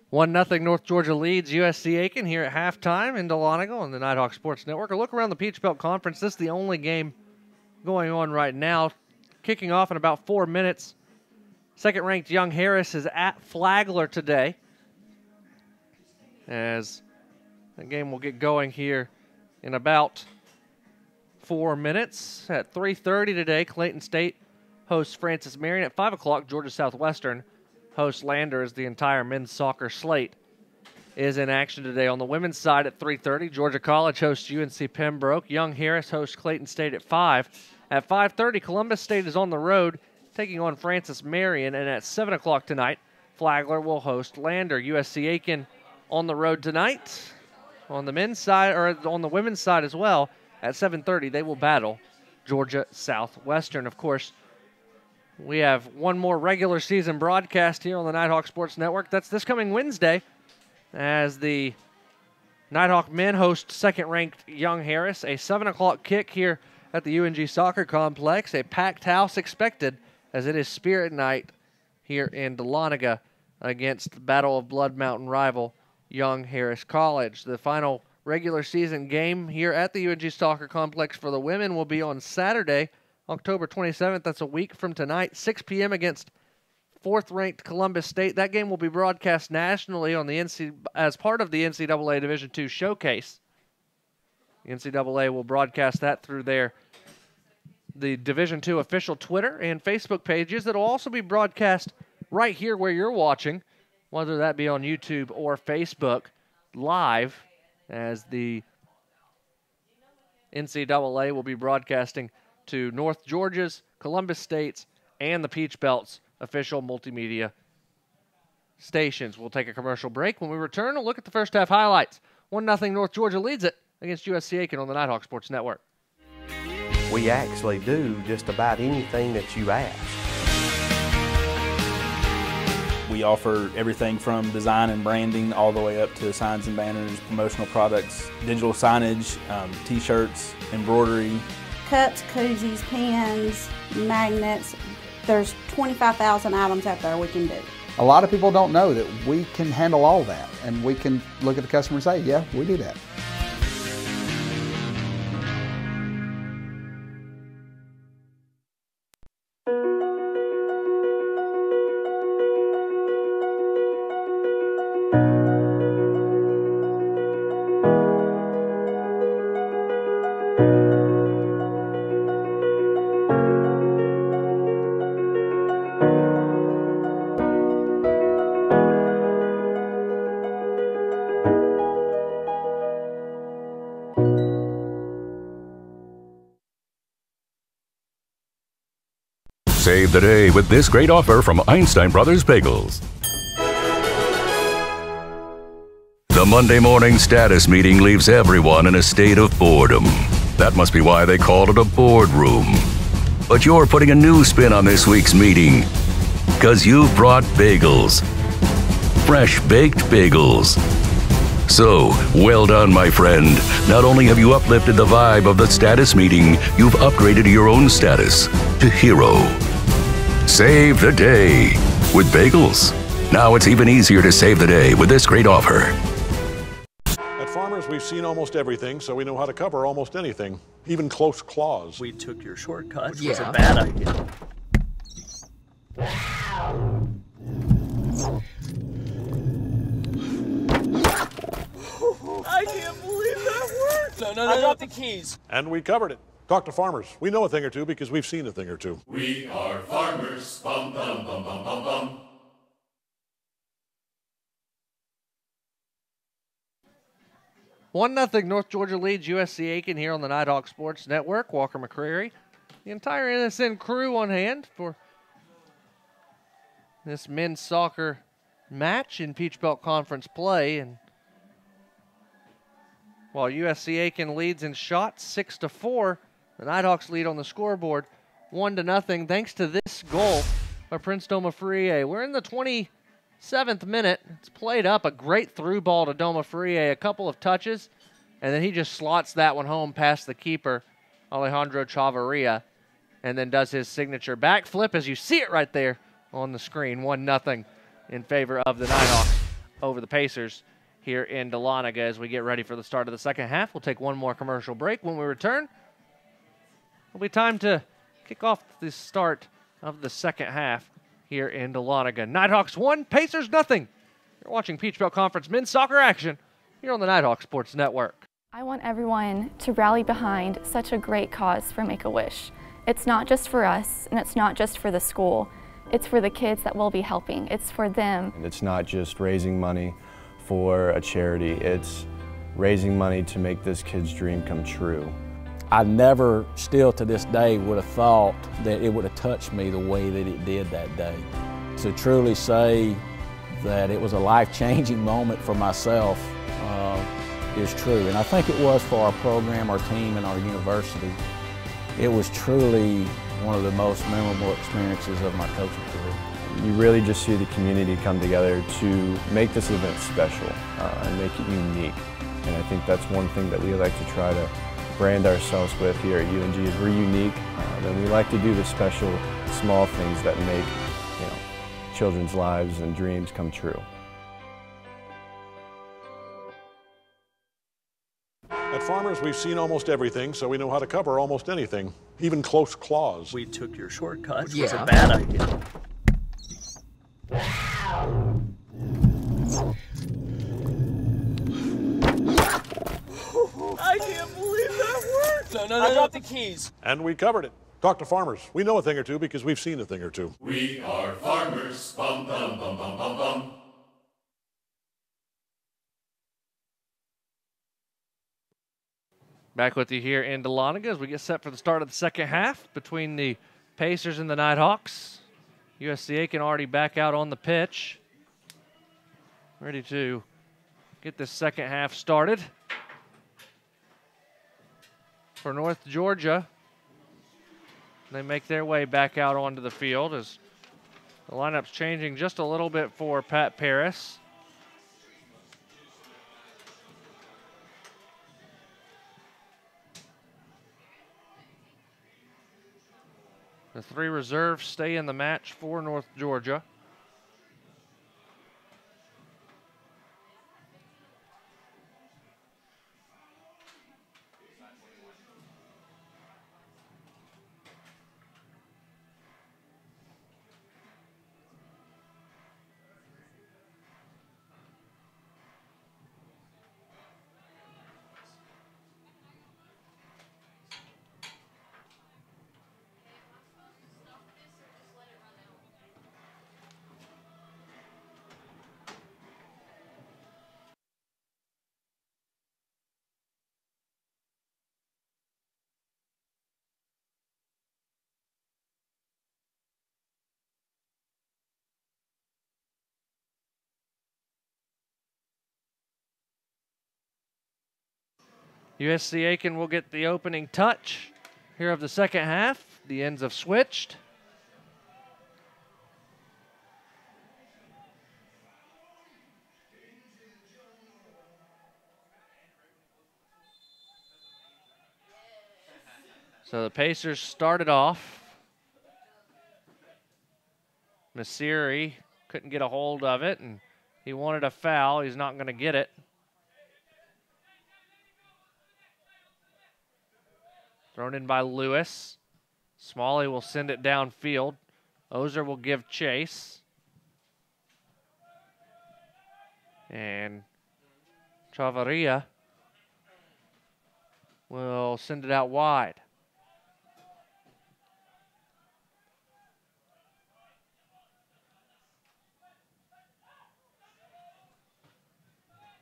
One nothing North Georgia leads USC Aiken here at halftime in Dahlonega on the Nighthawk Sports Network. A look around the Peach Belt Conference. This is the only game going on right now. Kicking off in about 4 minutes. Second-ranked Young Harris is at Flagler today, as the game will get going here in about 4 minutes. At 3:30 today, Clayton State hosts Francis Marion. At 5 o'clock, Georgia Southwestern hosts Lander, as the entire men's soccer slate is in action today. On the women's side at 3:30, Georgia College hosts UNC Pembroke. Young Harris hosts Clayton State at 5. At 5:30, Columbus State is on the road taking on Francis Marion. And at 7 o'clock tonight, Flagler will host Lander. USC Aiken on the road tonight. On the men's side, or on the women's side as well, at 7:30, they will battle Georgia Southwestern. Of course, we have one more regular season broadcast here on the Nighthawk Sports Network. That's this coming Wednesday, as the Nighthawk men host second-ranked Young Harris. A 7 o'clock kick here at the UNG Soccer Complex. A packed house expected, as it is Spirit Night here in Dahlonega against the Battle of Blood Mountain rival Young Harris College. The final regular season game here at the UNG Soccer Complex for the women will be on Saturday, October 27th. That's a week from tonight, 6 p.m. against fourth-ranked Columbus State. That game will be broadcast nationally on the as part of the NCAA Division II Showcase. The NCAA will broadcast that through the Division II official Twitter and Facebook pages. It'll also be broadcast right here where you're watching, whether that be on YouTube or Facebook, live, as the NCAA will be broadcasting to North Georgia's, Columbus State's, and the Peach Belt's official multimedia stations. We'll take a commercial break. When we return, we'll look at the first half highlights. 1-0 North Georgia leads it against USC Aiken on the Nighthawk Sports Network. We actually do just about anything that you ask. We offer everything from design and branding all the way up to signs and banners, promotional products, digital signage, t-shirts, embroidery. Cups, koozies, pens, magnets. There's 25,000 items out there we can do. A lot of people don't know that we can handle all that, and we can look at the customer and say, yeah, we do that. Save the day with this great offer from Einstein Brothers Bagels. The Monday morning status meeting leaves everyone in a state of boredom. That must be why they called it a boardroom. But you're putting a new spin on this week's meeting, because you've brought bagels. Fresh baked bagels. So, well done, my friend. Not only have you uplifted the vibe of the status meeting, you've upgraded your own status to hero. Save the day with bagels. Now it's even easier to save the day with this great offer. At Farmers, we've seen almost everything, so we know how to cover almost anything, even close claws. We took your shortcut, which was a bad idea. I can't believe that worked! No, I dropped the keys. And we covered it. Talk to Farmers. We know a thing or two because we've seen a thing or two. We are farmers. Bum, bum, bum, bum, bum, bum. One nothing North Georgia leads USC Aiken here on the Nighthawk Sports Network. Walker McCreary, the entire NSN crew on hand for this men's soccer match in Peach Belt Conference play. And while USC Aiken leads in shots 6-4, the Nighthawks lead on the scoreboard 1-0 thanks to this goal by Prince Doma-Frie. We're in the 27th minute. It's played up, a great through ball to Doma-Frie, a couple of touches, and then he just slots that one home past the keeper, Alejandro Chavarria, and then does his signature backflip as you see it right there on the screen. 1-0 in favor of the Nighthawks over the Pacers here in Dahlonega as we get ready for the start of the second half. We'll take one more commercial break. When we return, It'll be time to kick off the start of the second half here in Dahlonega. Nighthawks 1, Pacers nothing. You're watching Peach Belt Conference men's soccer action here on the Nighthawks Sports Network. I want everyone to rally behind such a great cause for Make-A-Wish. It's not just for us, and it's not just for the school. It's for the kids that we'll be helping. It's for them. And it's not just raising money for a charity, it's raising money to make this kid's dream come true. I never, still to this day, would have thought that it would have touched me the way that it did that day. To truly say that it was a life-changing moment for myself is true. And I think it was for our program, our team, and our university. It was truly one of the most memorable experiences of my coaching career. You really just see the community come together to make this event special and make it unique. And I think that's one thing that we like to try to brand ourselves with here at UNG is we're unique, and we like to do the special, small things that make children's lives and dreams come true. At Farmers, we've seen almost everything, so we know how to cover almost anything, even close claws. We took your shortcut, which was a bad idea. I can't believe that worked! No, I dropped the keys. And we covered it. Talk to Farmers. We know a thing or two because we've seen a thing or two. We are farmers. Bum, bum, bum, bum, bum, bum. Back with you here in Dahlonega as we get set for the start of the second half between the Pacers and the Nighthawks. USC Aiken already back out on the pitch, ready to get this second half started. For North Georgia, they make their way back out onto the field as the lineup's changing just a little bit for Pat Paris. The three reserves stay in the match for North Georgia. USC Aiken will get the opening touch here of the second half. The ends have switched. So the Pacers started off. Masiri couldn't get a hold of it, and he wanted a foul. He's not going to get it. Thrown in by Lewis. Smalley will send it downfield. Ozer will give chase. And Chavarria will send it out wide.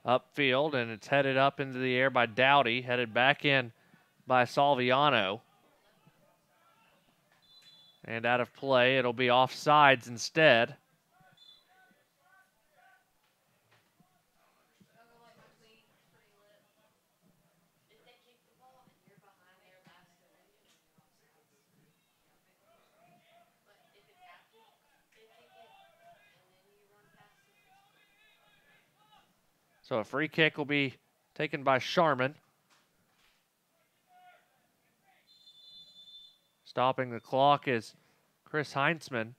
Upfield, and it's headed up into the air by Dowdy, headed back in by Salviano. And out of play, it'll be offsides instead. So a free kick will be taken by Sharman. Stopping the clock is Chris Heinzman.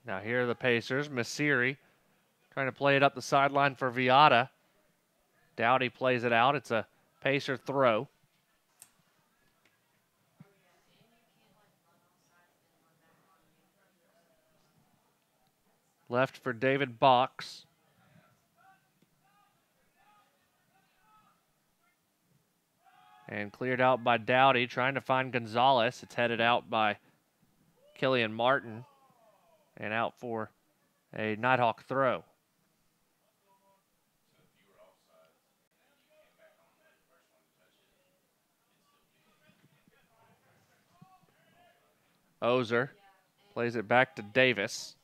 Now here are the Pacers. Masiri trying to play it up the sideline for Viata. Dowdy plays it out. It's a Pacer throw. Left for David Box. And cleared out by Dowdy, trying to find Gonzalez. It's headed out by Killian Martin. And out for a Nighthawk throw. Ozer plays it back to Davis.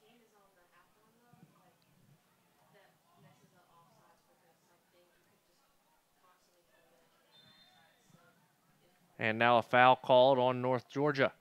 And now a foul called on North Georgia.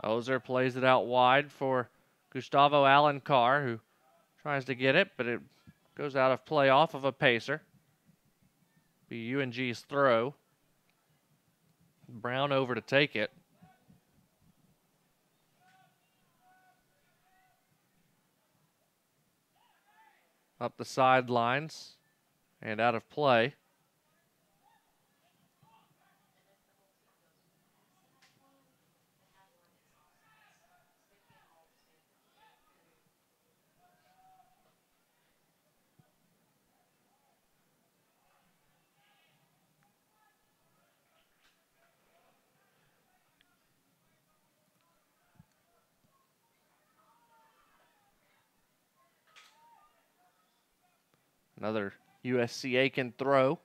Ozer plays it out wide for Gustavo Alencar, who tries to get it, but it goes out of play off of a Pacer. Be UNG's throw. Brown over to take it. Up the sidelines and out of play. Another USC Aiken throw.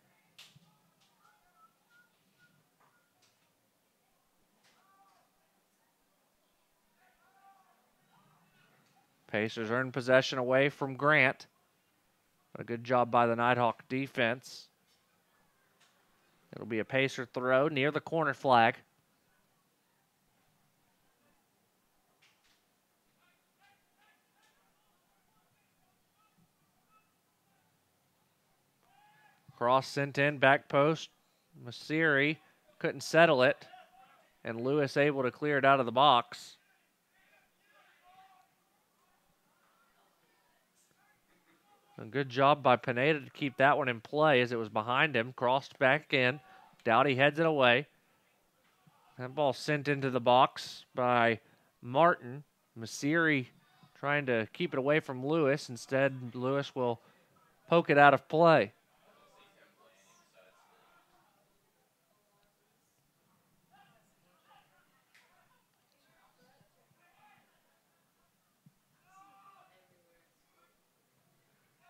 Pacers earn possession away from Grant. A good job by the Nighthawk defense. It'll be a Pacer throw near the corner flag. Cross sent in, back post. Masiri couldn't settle it. And Lewis able to clear it out of the box. A good job by Pineda to keep that one in play as it was behind him. Crossed back in. Dowdy heads it away. That ball sent into the box by Martin. Masiri trying to keep it away from Lewis. Instead, Lewis will poke it out of play.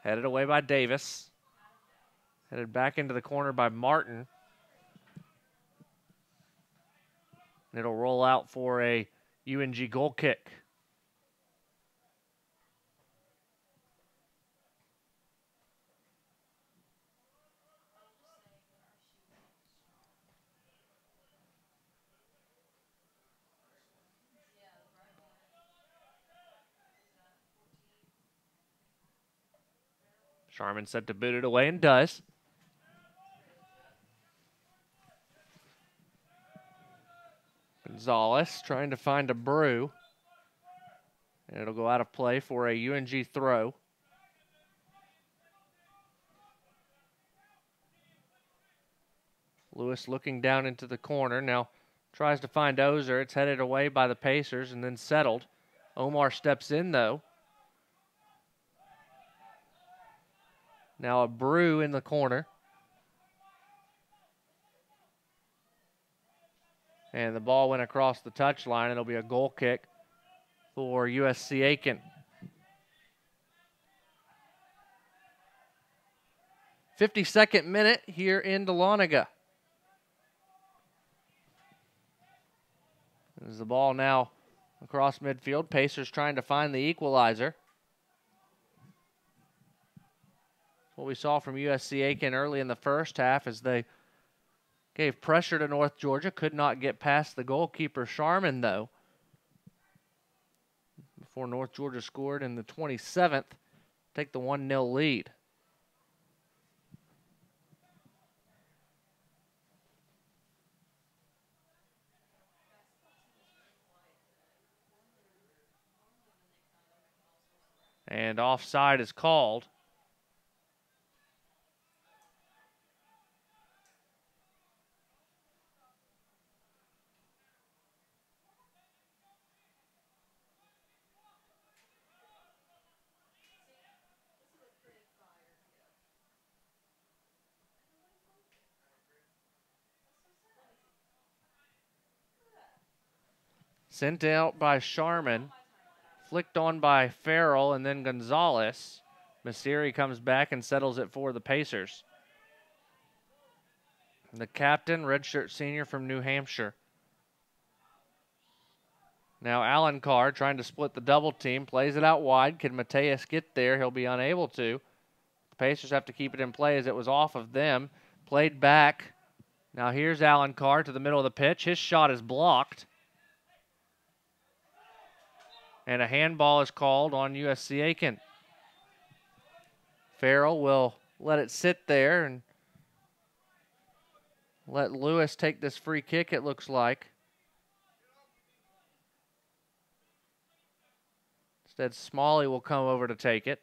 Headed away by Davis. Headed back into the corner by Martin. And it'll roll out for a UNG goal kick. Sharman set to boot it away and does. Gonzalez trying to find a Brew. And it'll go out of play for a UNG throw. Lewis looking down into the corner. Now tries to find Ozer. It's headed away by the Pacers and then settled. Omar steps in though. Now a Brew in the corner. And the ball went across the touchline. It'll be a goal kick for USC Aiken. 52nd minute here in Dahlonega. There's the ball now across midfield. Pacers trying to find the equalizer. what we saw from USC Aiken early in the first half as they gave pressure to North Georgia. Could not get past the goalkeeper, Sharman, though, before North Georgia scored in the 27th, take the 1-0 lead. And offside is called. Sent out by Sharman. Flicked on by Farrell and then Gonzalez. Masiri comes back and settles it for the Pacers. The captain, redshirt senior from New Hampshire. Now Allen Carr trying to split the double team. Plays it out wide. Can Mateus get there? He'll be unable to. The Pacers have to keep it in play as it was off of them. Played back. Now here's Allen Carr to the middle of the pitch. His shot is blocked. And a handball is called on USC Aiken. Farrell will let it sit there and let Lewis take this free kick, it looks like. Instead, Smalley will come over to take it.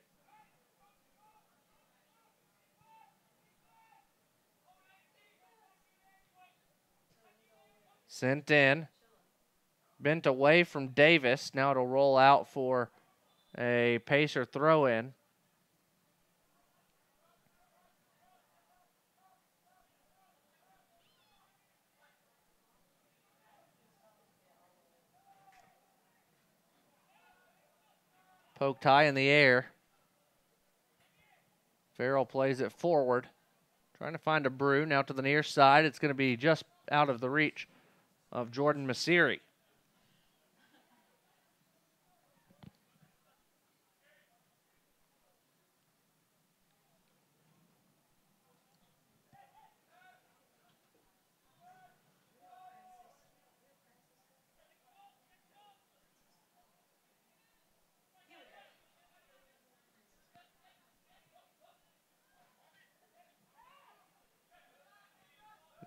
Sent in. Bent away from Davis. Now it'll roll out for a Pacer throw-in. Poked high in the air. Farrell plays it forward. Trying to find a brew. Now to the near side. It's going to be just out of the reach of Jordan Masiri.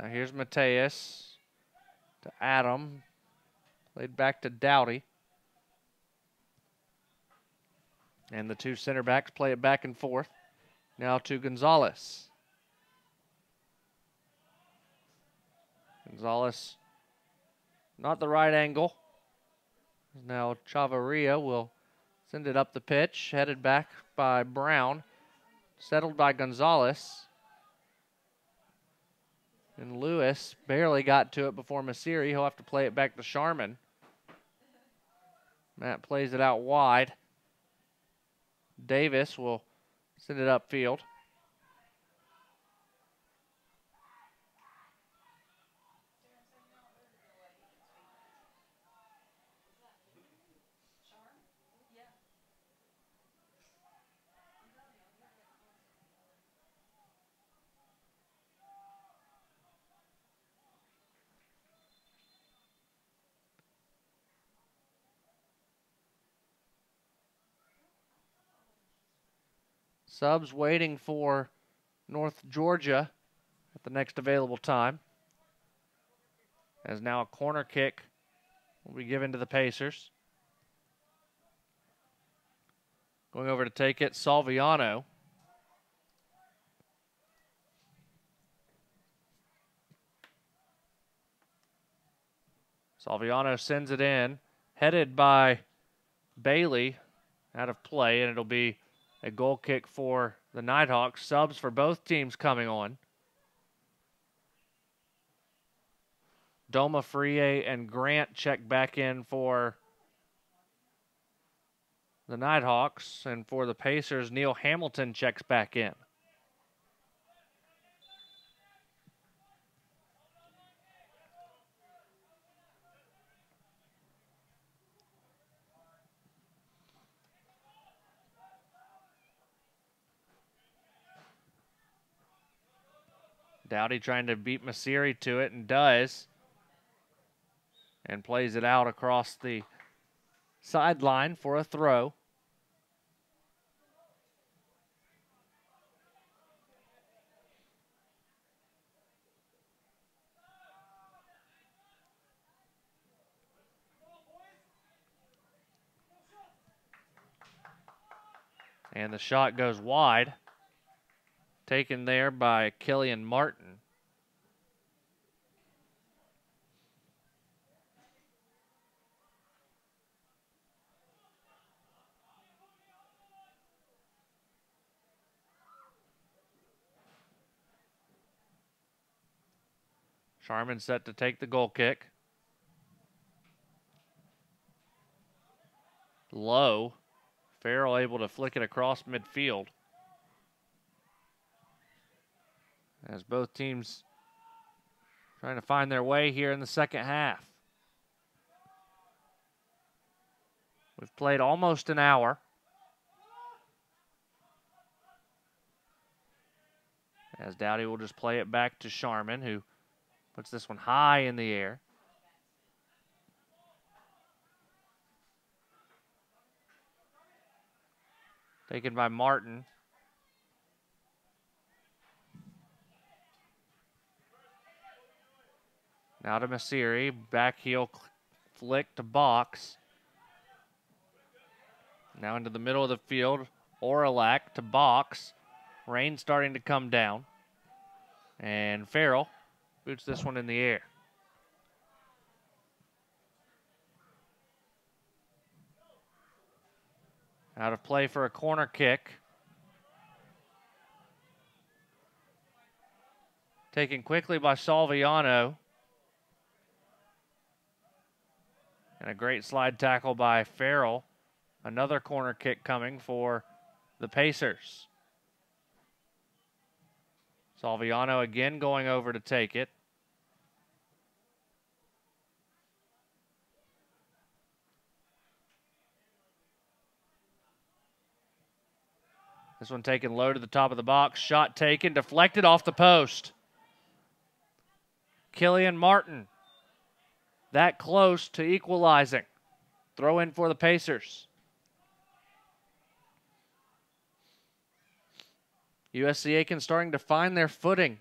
Now here's Mateus to Adam. Played back to Dowdy. And the two center backs play it back and forth. Now to Gonzalez. Gonzalez, not the right angle. Now Chavarria will send it up the pitch. Headed back by Brown. Settled by Gonzalez. And Lewis barely got to it before Masiri. He'll have to play it back to Sharman. Matt plays it out wide. Davis will send it upfield. Subs waiting for North Georgia at the next available time. As now a corner kick will be given to the Pacers. Going over to take it, Salviano. Salviano sends it in, headed by Bailey, out of play, and it'll be a goal kick for the Nighthawks. Subs for both teams coming on. Doma Frie and Grant check back in for the Nighthawks. And for the Pacers, Neil Hamilton checks back in. Dowdy trying to beat Masiri to it, and does. And plays it out across the sideline for a throw. And the shot goes wide. Taken there by Killian Martin. Sharman set to take the goal kick. Low. Farrell able to flick it across midfield. As both teams trying to find their way here in the second half. We've played almost an hour. As Dowdy will just play it back to Sharman, who puts this one high in the air. Taken by Martin. Now to Masiri. Back heel flick to Box. Now into the middle of the field. Oralak to Box. Rain starting to come down. And Farrell boots this one in the air. Out of play for a corner kick. Taken quickly by Salviano. And a great slide tackle by Farrell. Another corner kick coming for the Pacers. Salviano again going over to take it. This one taken low to the top of the box. Shot taken, deflected off the post. Killian Martin. That close to equalizing. Throw in for the Pacers. USC Aiken starting to find their footing.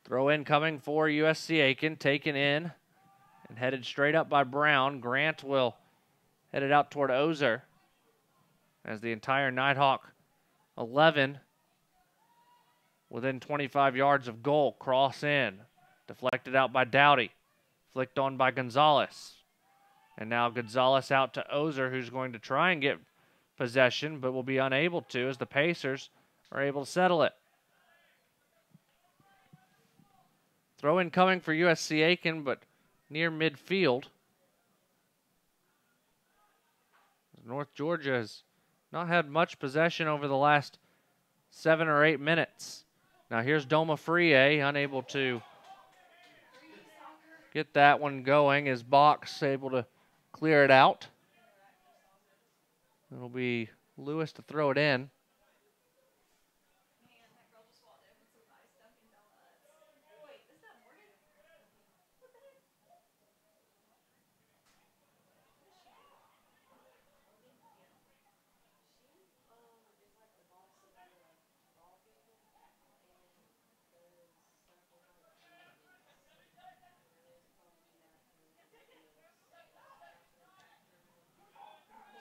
Throw in coming for USC Aiken, taken in and headed straight up by Brown. Grant will head it out toward Ozer as the entire Nighthawk 11 within 25 yards of goal. Cross in, deflected out by Dowdy, flicked on by Gonzalez. And now Gonzalez out to Ozer, who's going to try and get possession, but will be unable to as the Pacers are able to settle it. Throw in coming for USC Aiken, but near midfield. North Georgia has not had much possession over the last 7 or 8 minutes. Now here's Doma Frie, unable to get that one going as Box able to clear it out. It'll be Lewis to throw it in.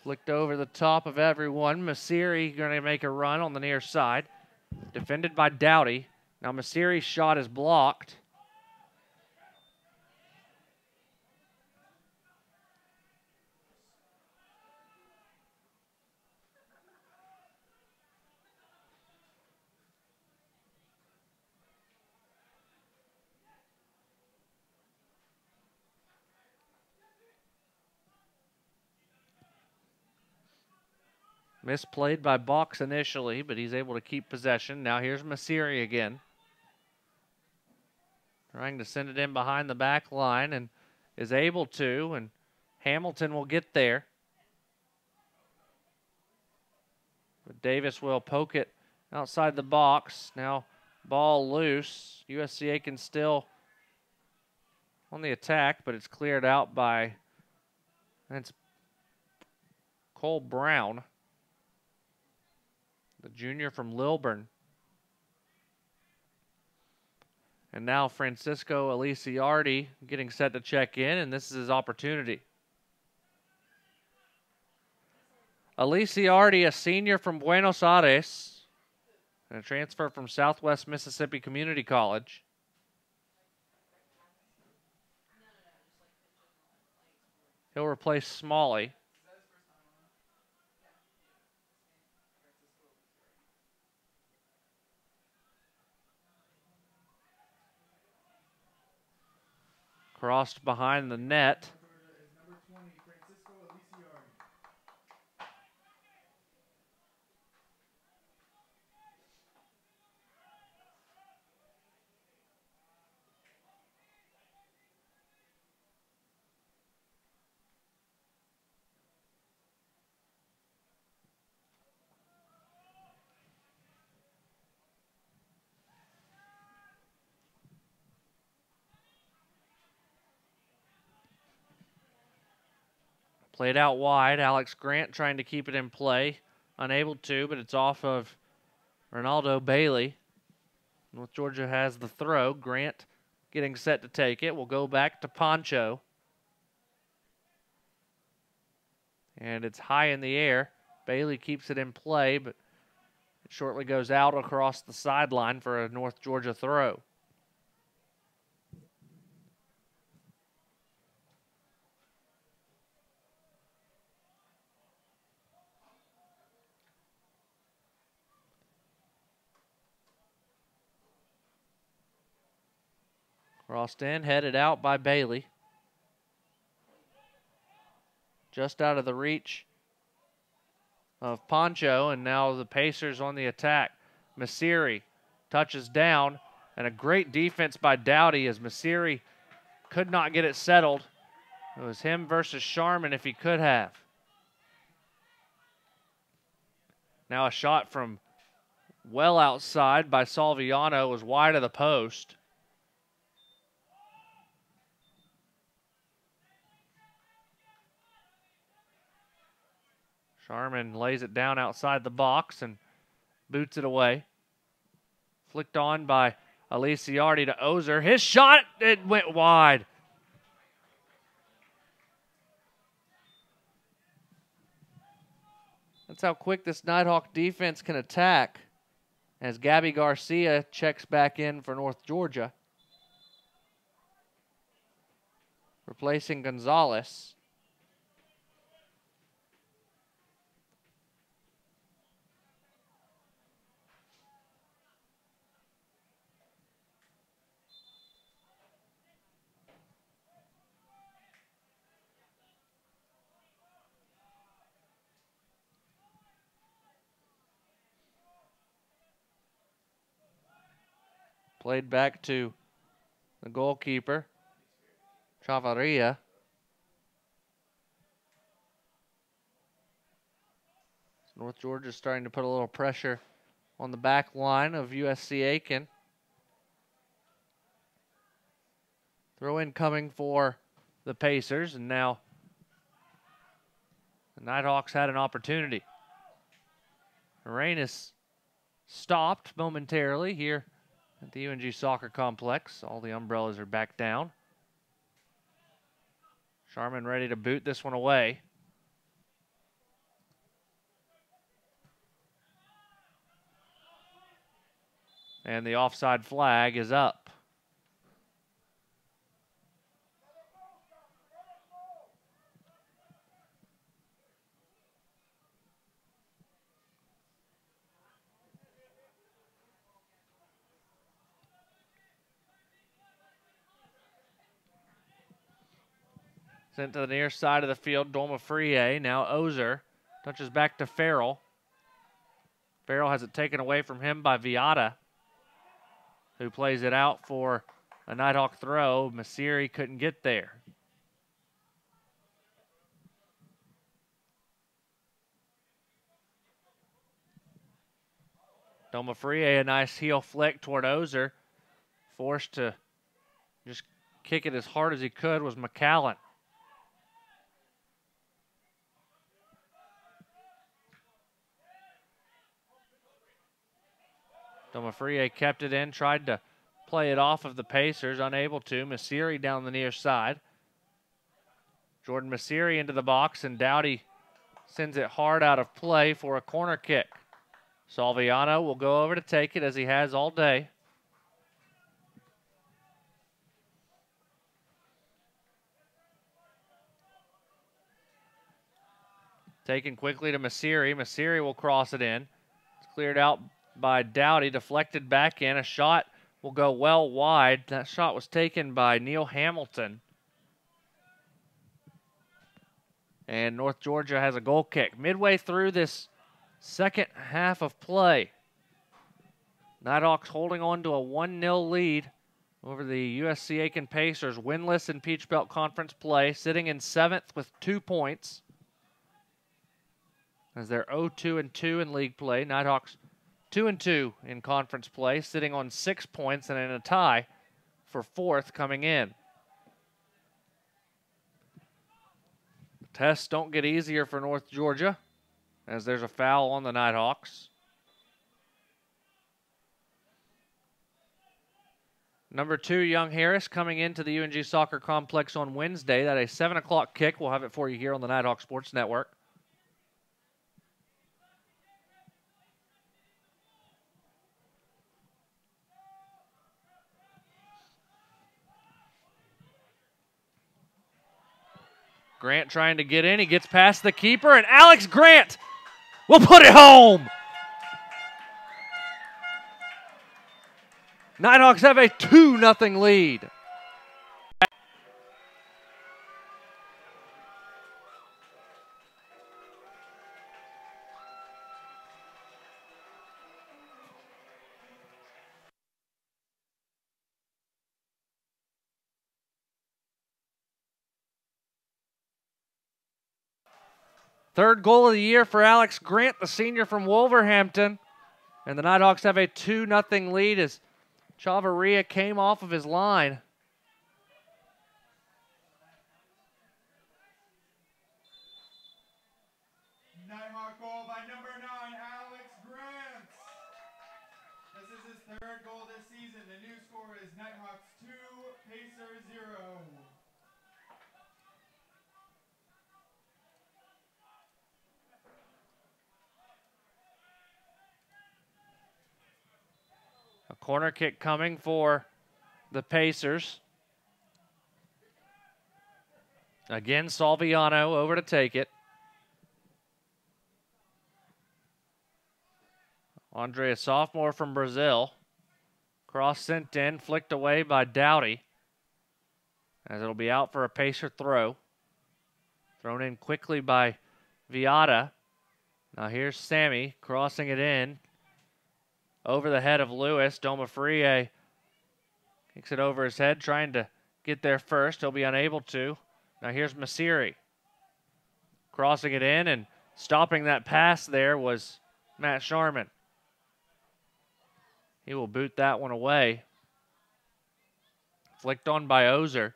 Flicked over the top of everyone. Masiri going to make a run on the near side. Defended by Dowdy. Now Masiri's shot is blocked. Misplayed by Box initially, but he's able to keep possession. Now here's Masiri again. Trying to send it in behind the back line and is able to, and Hamilton will get there. But Davis will poke it outside the box. Now ball loose. USC Aiken still on the attack, but it's cleared out by, that's Cole Brown, the junior from Lilburn. And now Francisco Aliciardi getting set to check in, and this is his opportunity. Aliciardi, a senior from Buenos Aires, and a transfer from Southwest Mississippi Community College. He'll replace Smalley. Crossed behind the net. Played out wide. Alex Grant trying to keep it in play. Unable to, but it's off of Ronaldo Bailey. North Georgia has the throw. Grant getting set to take it. We'll go back to Poncho. And it's high in the air. Bailey keeps it in play, but it shortly goes out across the sideline for a North Georgia throw. Crossed in, headed out by Bailey. Just out of the reach of Poncho, and now the Pacers on the attack. Masiri touches down, and a great defense by Dowdy as Masiri could not get it settled. It was him versus Sharman if he could have. Now a shot from well outside by Salviano was wide of the post. Sharman lays it down outside the box and boots it away. Flicked on by Aliciardi to Ozer. His shot, it went wide. That's how quick this Nighthawk defense can attack as Gabby Garcia checks back in for North Georgia, replacing Gonzalez. Played back to the goalkeeper, Chavarria. North Georgia starting to put a little pressure on the back line of USC Aiken. Throw in coming for the Pacers, and now the Nighthawks had an opportunity. The rain is stopped momentarily here at the UNG Soccer Complex. All the umbrellas are back down. Sharman ready to boot this one away. And the offside flag is up. Sent to the near side of the field, Dolma Frie. Now Ozer touches back to Farrell. Farrell has it taken away from him by Viata, who plays it out for a Nighthawk throw. Masiri couldn't get there. Domafrie, a nice heel flick toward Ozer. Forced to just kick it as hard as he could was McAllen. Domafrie kept it in, tried to play it off of the Pacers, unable to. Masiri down the near side. Jordan Masiri into the box, and Dowdy sends it hard out of play for a corner kick. Salviano will go over to take it as he has all day. Taken quickly to Masiri. Masiri will cross it in. It's cleared out by Dowdy, deflected back in. A shot will go well wide. That shot was taken by Neil Hamilton. And North Georgia has a goal kick. Midway through this second half of play, Nighthawks holding on to a 1-0 lead over the USC Aiken Pacers, winless in Peach Belt Conference play, sitting in 7th with 2 points. As they're 0-2-2 in league play. Nighthawks 2-2 in conference play, sitting on 6 points and in a tie for 4th coming in. The tests don't get easier for North Georgia, as there's a foul on the Nighthawks. Number 2, Young Harris, coming into the UNG Soccer Complex on Wednesday. That a 7 o'clock kick. We'll have it for you here on the Nighthawk Sports Network. Grant trying to get in. He gets past the keeper, and Alex Grant will put it home. Nighthawks have a 2-0 lead. Third goal of the year for Alex Grant, the senior from Wolverhampton. And the Nighthawks have a 2-0 lead as Chavarria came off of his line. Nighthawk goal by number 9, Alex Grant. This is his 3rd goal this season. The new score is Nighthawks 2, Pacers 0. A corner kick coming for the Pacers. Again, Salviano over to take it. Andre, a sophomore from Brazil. Cross sent in, flicked away by Dowdy, as it'll be out for a Pacer throw. Thrown in quickly by Viata. Now here's Sammy crossing it in. Over the head of Lewis. Domafrie kicks it over his head, trying to get there first. He'll be unable to. Now here's Masiri. Crossing it in, and stopping that pass there was Matt Sharman. He will boot that one away. Flicked on by Ozer.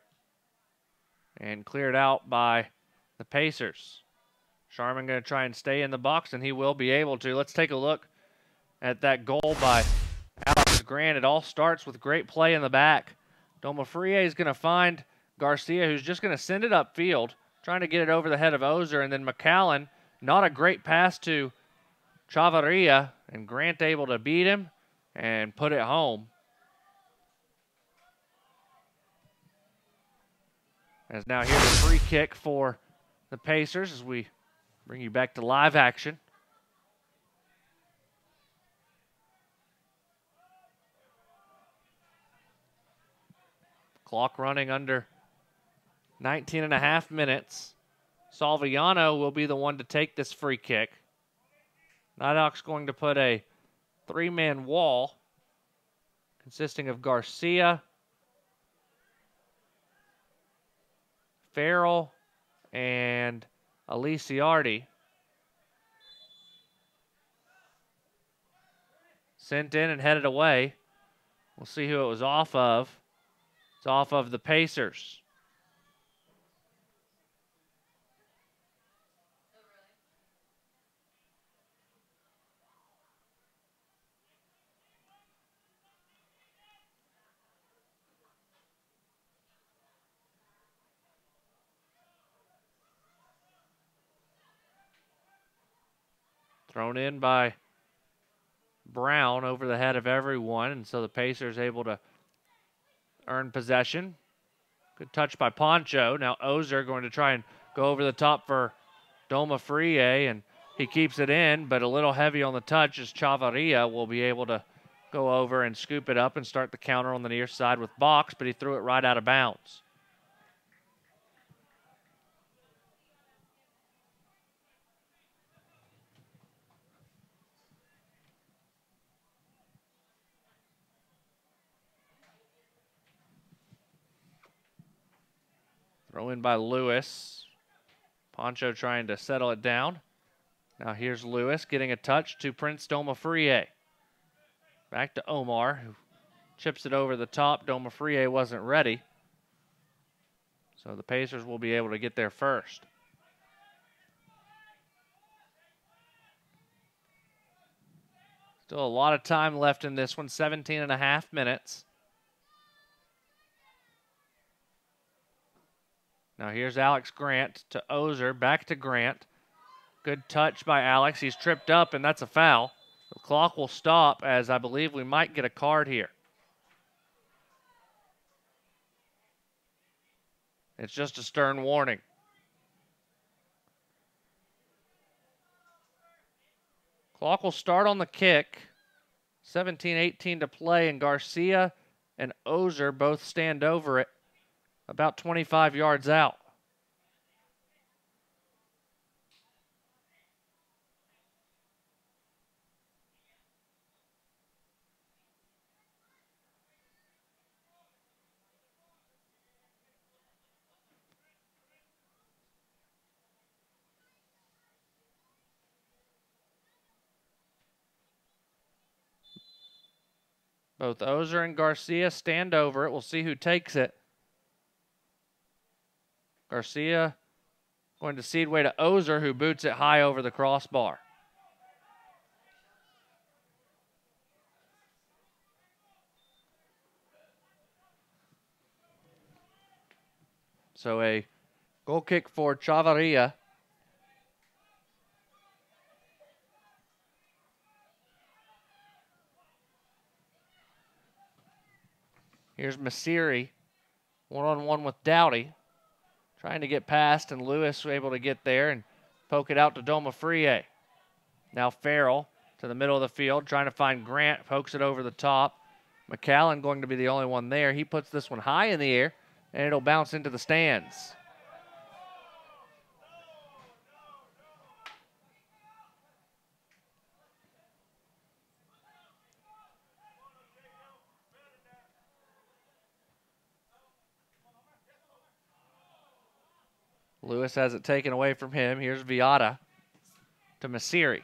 And cleared out by the Pacers. Sharman going to try and stay in the box, and he will be able to. Let's take a look at that goal by Alex Grant. It all starts with great play in the back. Domafrie is going to find Garcia, who's just going to send it upfield, trying to get it over the head of Ozer, and then McAllen, not a great pass to Chavarria, and Grant able to beat him and put it home. As now here's a free kick for the Pacers as we bring you back to live action. Clock running under 19 and a half minutes. Salviano will be the one to take this free kick. Nighthawks going to put a 3-man wall consisting of Garcia, Farrell, and Aliciardi. sent in and headed away. We'll see who it was off of. It's off of the Pacers. Thrown in by Brown over the head of everyone, and so the Pacers able to earn possession. Good touch by Poncho. Now Ozer going to try and go over the top for Doma Frie, and he keeps it in, but a little heavy on the touch as Chavarria will be able to go over and scoop it up and start the counter on the near side with Box, but he threw it right out of bounds. Throw in by Lewis. Poncho trying to settle it down. Now here's Lewis getting a touch to Prince Doma Frie. Back to Omar, who chips it over the top. Doma Frie wasn't ready. So the Pacers will be able to get there first. Still a lot of time left in this one, 17.5 minutes. Now here's Alex Grant to Ozer, back to Grant. Good touch by Alex. He's tripped up, and that's a foul. The clock will stop, as I believe we might get a card here. It's just a stern warning. Clock will start on the kick. 17:18 to play, and Garcia and Ozer both stand over it. About 25 yards out. Both Ozer and Garcia stand over it. We'll see who takes it. Garcia going to cede way to Ozer, who boots it high over the crossbar. So a goal kick for Chavarria. Here's Masiri, one-on-one with Dowdy. Trying to get past, and Lewis was able to get there and poke it out to Doma Frie. Now Farrell to the middle of the field, trying to find Grant, pokes it over the top. McAllen going to be the only one there. He puts this one high in the air, and it'll bounce into the stands. Lewis has it taken away from him. Here's Viata to Masiri.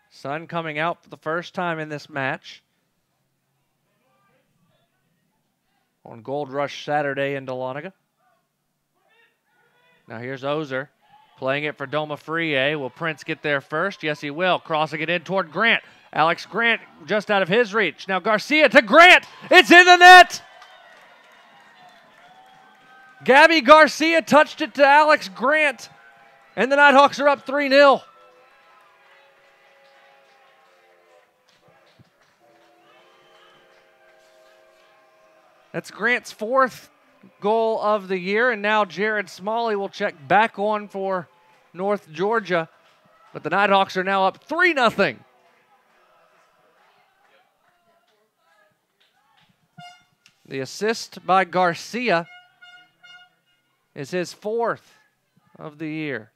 Sun coming out for the first time in this match on Gold Rush Saturday in Dahlonega. Now here's Ozer. Playing it for Doma Frie. Will Prince get there first? Yes, he will. Crossing it in toward Grant. Alex Grant just out of his reach. Now Garcia to Grant. It's in the net. Gabby Garcia touched it to Alex Grant. And the Nighthawks are up 3-0. That's Grant's fourth goal of the year, and now Jared Smalley will check back on for North Georgia, but the Nighthawks are now up 3-0. The assist by Garcia is his fourth of the year.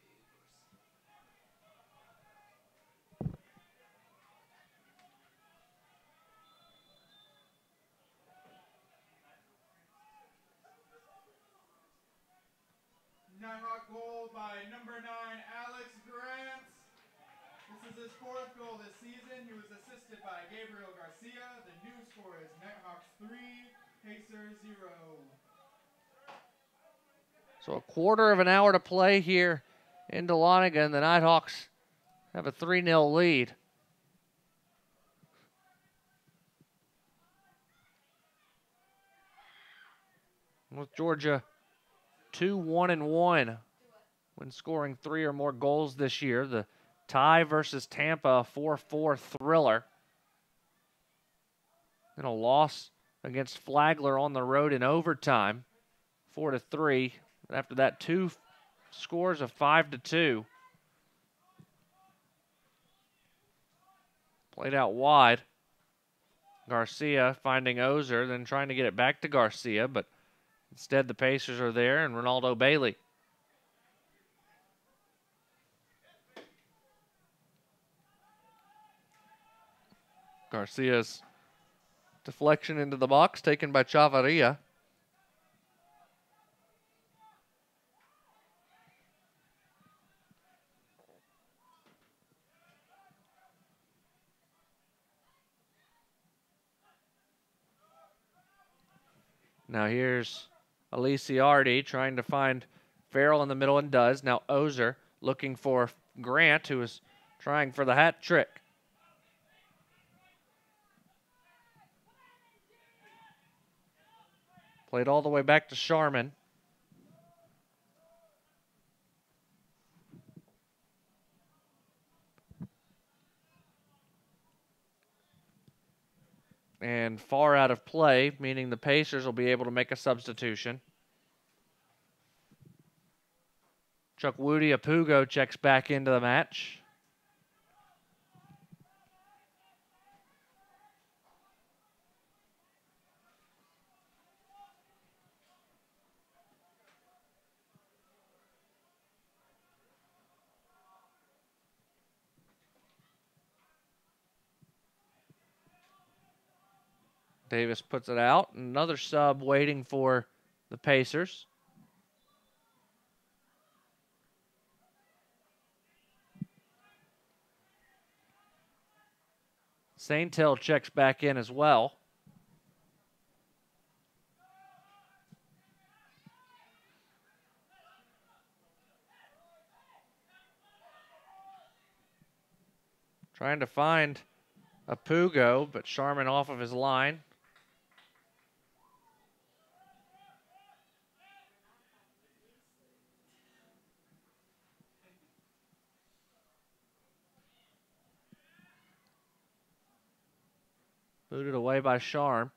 This is his 4th goal this season. He was assisted by Gabriel Garcia. The new score is Nighthawks 3, Pacers 0. So a quarter of an hour to play here in Dahlonega, and the Nighthawks have a 3-0 lead. With Georgia 2-1-1 when scoring 3 or more goals this year. The tie versus Tampa, 4-4 thriller. Then a loss against Flagler on the road in overtime, 4-3. After that, 2 scores of 5-2. Played out wide. Garcia finding Ozer, then trying to get it back to Garcia, but instead the Pacers are there and Ronaldo Bailey. Garcia's deflection into the box taken by Chavarria. Now here's Aliciardi trying to find Farrell in the middle and does. Now Ozer looking for Grant, who is trying for the hat trick. Played all the way back to Sharman. And far out of play, meaning the Pacers will be able to make a substitution. Chukwudi Apugo checks back into the match. Davis puts it out. Another sub waiting for the Pacers. Saintel checks back in as well. Trying to find Apugo, but Sharman off of his line. Booted away by Sharm.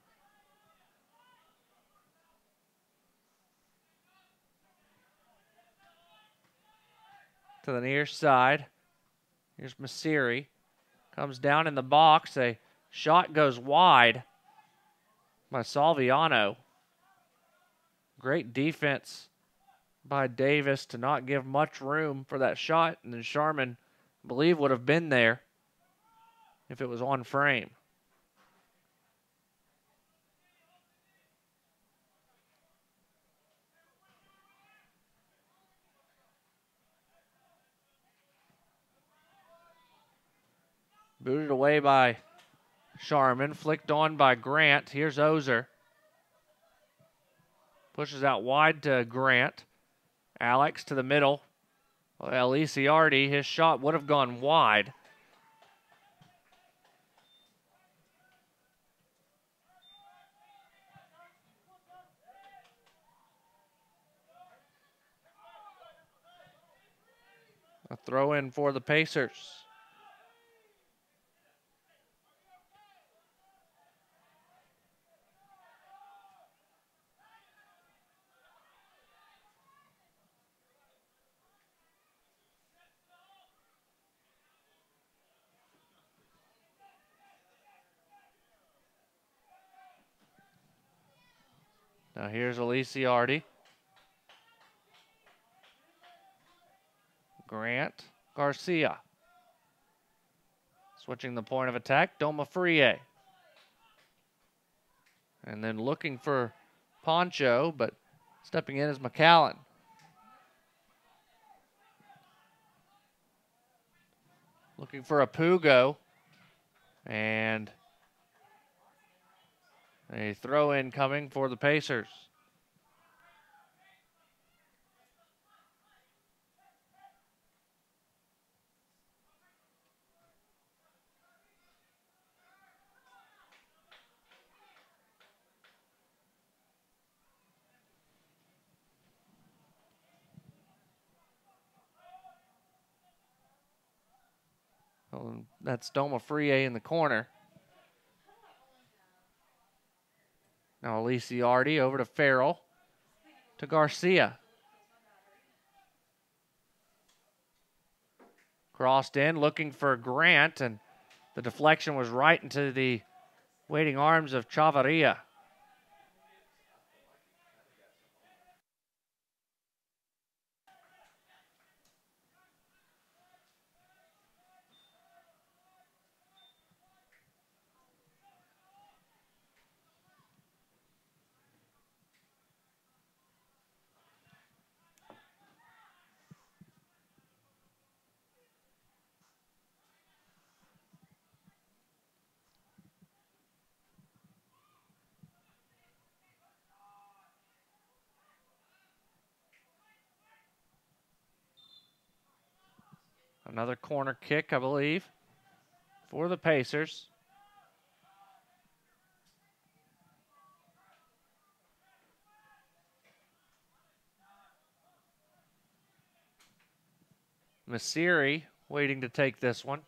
To the near side. Here's Masiri. Comes down in the box. A shot goes wide by Salviano. Great defense by Davis to not give much room for that shot. And then Sharman, I believe, would have been there if it was on frame. Booted away by Sharman, flicked on by Grant. Here's Ozer. Pushes out wide to Grant. Alex to the middle. Well, Aliciardi, his shot would have gone wide. A throw in for the Pacers. Now here's Aliciardi. Grant, Garcia. Switching the point of attack, Doma Frie. And then looking for Poncho, but stepping in is McAllen. Looking for a Pugo. And a throw-in coming for the Pacers. That's Doma Frie in the corner. Now Aliciardi over to Farrell, to Garcia. Crossed in, looking for Grant, and the deflection was right into the waiting arms of Chavarria. Another corner kick, I believe, for the Pacers. Masiri waiting to take this one.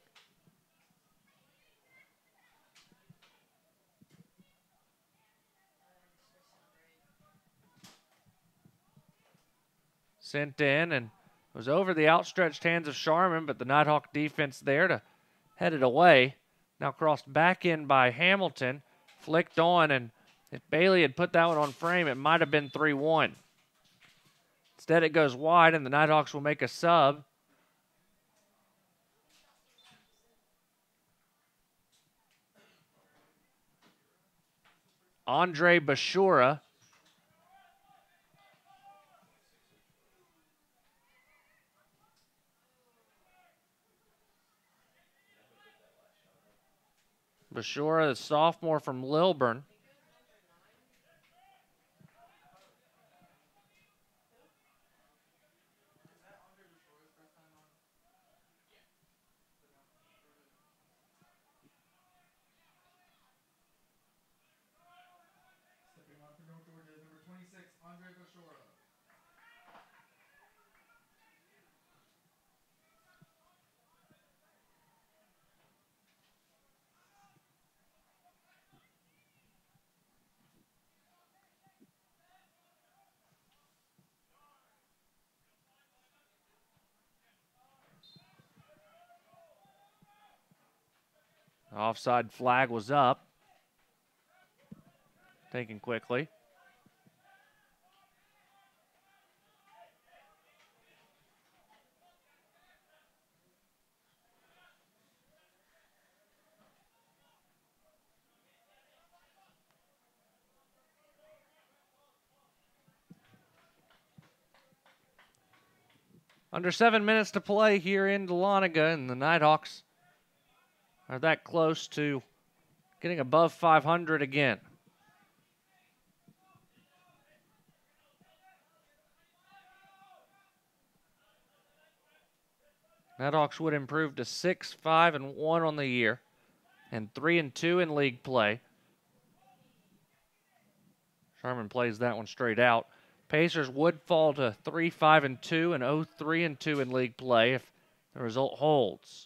Sent in and was over the outstretched hands of Sharman, but the Nighthawk defense there to head it away. Now crossed back in by Hamilton, flicked on, and if Bailey had put that one on frame, it might have been 3-1. Instead, it goes wide, and the Nighthawks will make a sub. Andre Bashura. Bashura, the sophomore from Lilburn. Stepping on for North Georgia is number 26, Andre Bashora. Offside flag was up. Taken quickly. Under 7 minutes to play here in Dahlonega, and the Nighthawks are that close to getting above 500 again. Nighthawks would improve to 6-5-1 on the year and 3-2 in league play. Sherman plays that one straight out. Pacers would fall to 3-5-2 and 0-3-2 in league play if the result holds.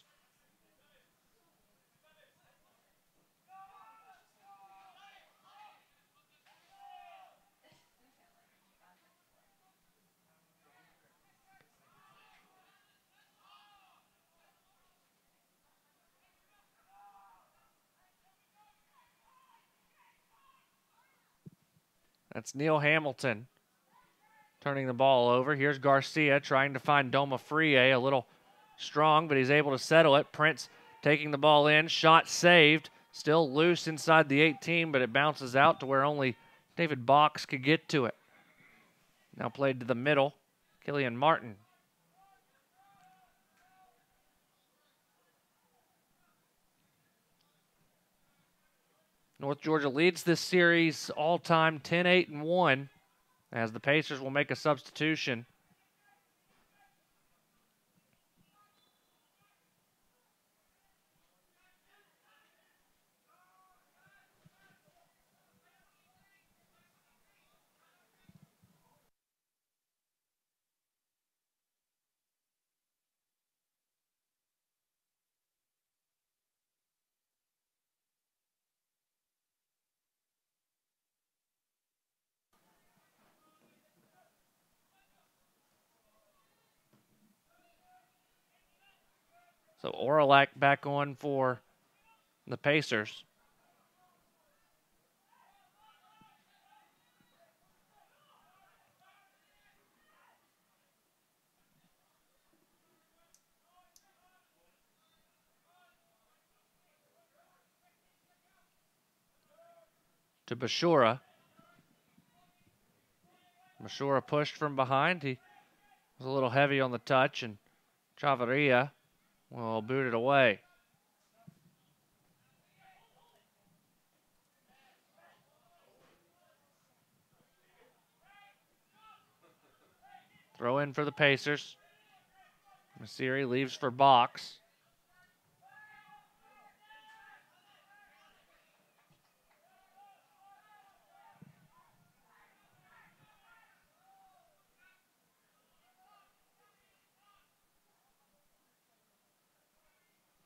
That's Neil Hamilton turning the ball over. Here's Garcia trying to find Doma Frie, a little strong, but he's able to settle it. Prince taking the ball in, shot saved, still loose inside the 18, but it bounces out to where only David Box could get to it. Now played to the middle, Killian Martin. North Georgia leads this series all-time 10-8-1 as the Pacers will make a substitution. So Orlac back on for the Pacers. To Bashura. Bashura pushed from behind. He was a little heavy on the touch, and Chavarria will boot it away. Throw in for the Pacers. Masiri leaves for Box.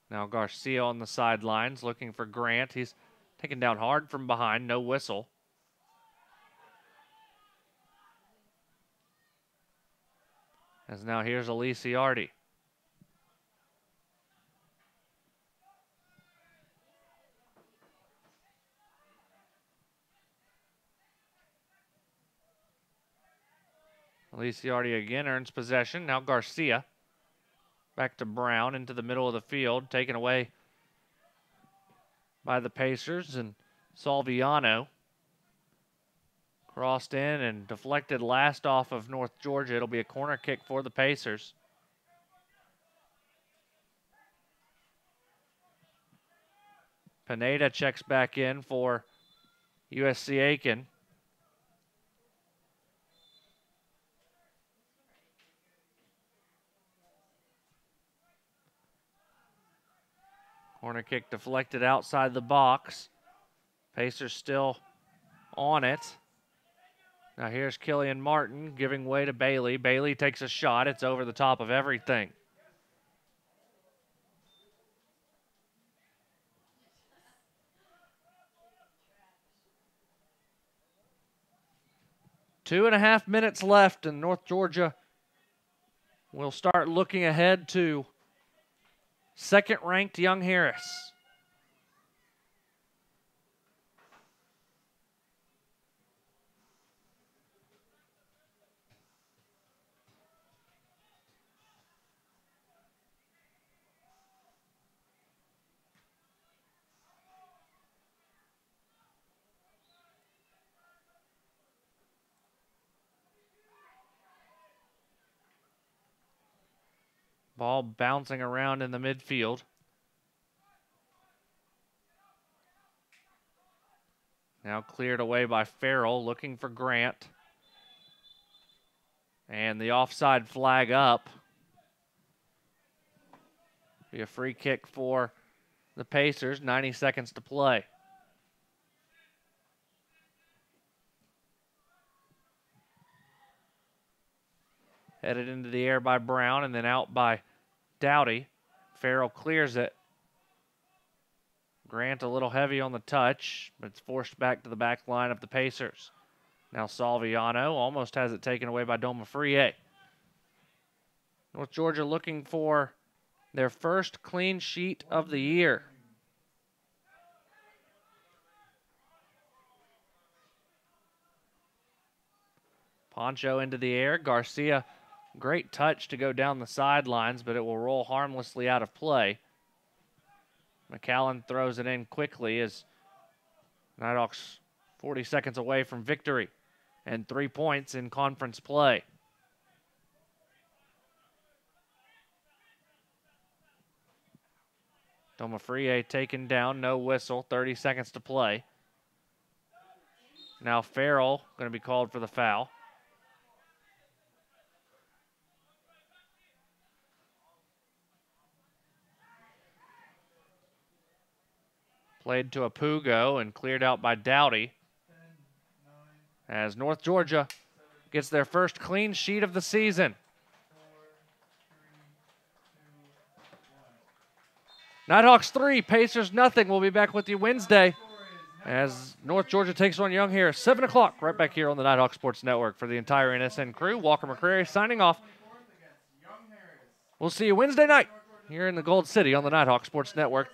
Now Garcia on the sidelines looking for Grant. He's taken down hard from behind, no whistle. As now here's Aliciardi. Aliciardi again earns possession. Now Garcia. Back to Brown into the middle of the field, taken away by the Pacers, and Salviano crossed in and deflected last off of North Georgia. It'll be a corner kick for the Pacers. Pineda checks back in for USC Aiken. Corner kick deflected outside the box. Pacers still on it. Now here's Killian Martin giving way to Bailey. Bailey takes a shot. It's over the top of everything. Two and a half minutes left, and North Georgia will start looking ahead to second-ranked Young Harris. Ball bouncing around in the midfield. Now cleared away by Farrell, looking for Grant. And the offside flag up. Be a free kick for the Pacers, 90 seconds to play. Headed into the air by Brown and then out by Dowdy. Farrell clears it. Grant a little heavy on the touch, but it's forced back to the back line of the Pacers. Now Salviano almost has it taken away by Domafrie. North Georgia looking for their first clean sheet of the year. Poncho into the air. Garcia, great touch to go down the sidelines, but it will roll harmlessly out of play. McAllen throws it in quickly as Nighthawks 40 seconds away from victory and 3 points in conference play. Domafrie taken down, no whistle, 30 seconds to play. Now Farrell going to be called for the foul. Played to a Pugo and cleared out by Dowdy. As North Georgia gets their first clean sheet of the season. Nighthawks 3, Pacers nothing. We'll be back with you Wednesday as North Georgia takes on Young here. 7 o'clock, right back here on the Nighthawks Sports Network. For the entire NSN crew, Walker McCrary signing off. We'll see you Wednesday night here in the Gold City on the Nighthawks Sports Network.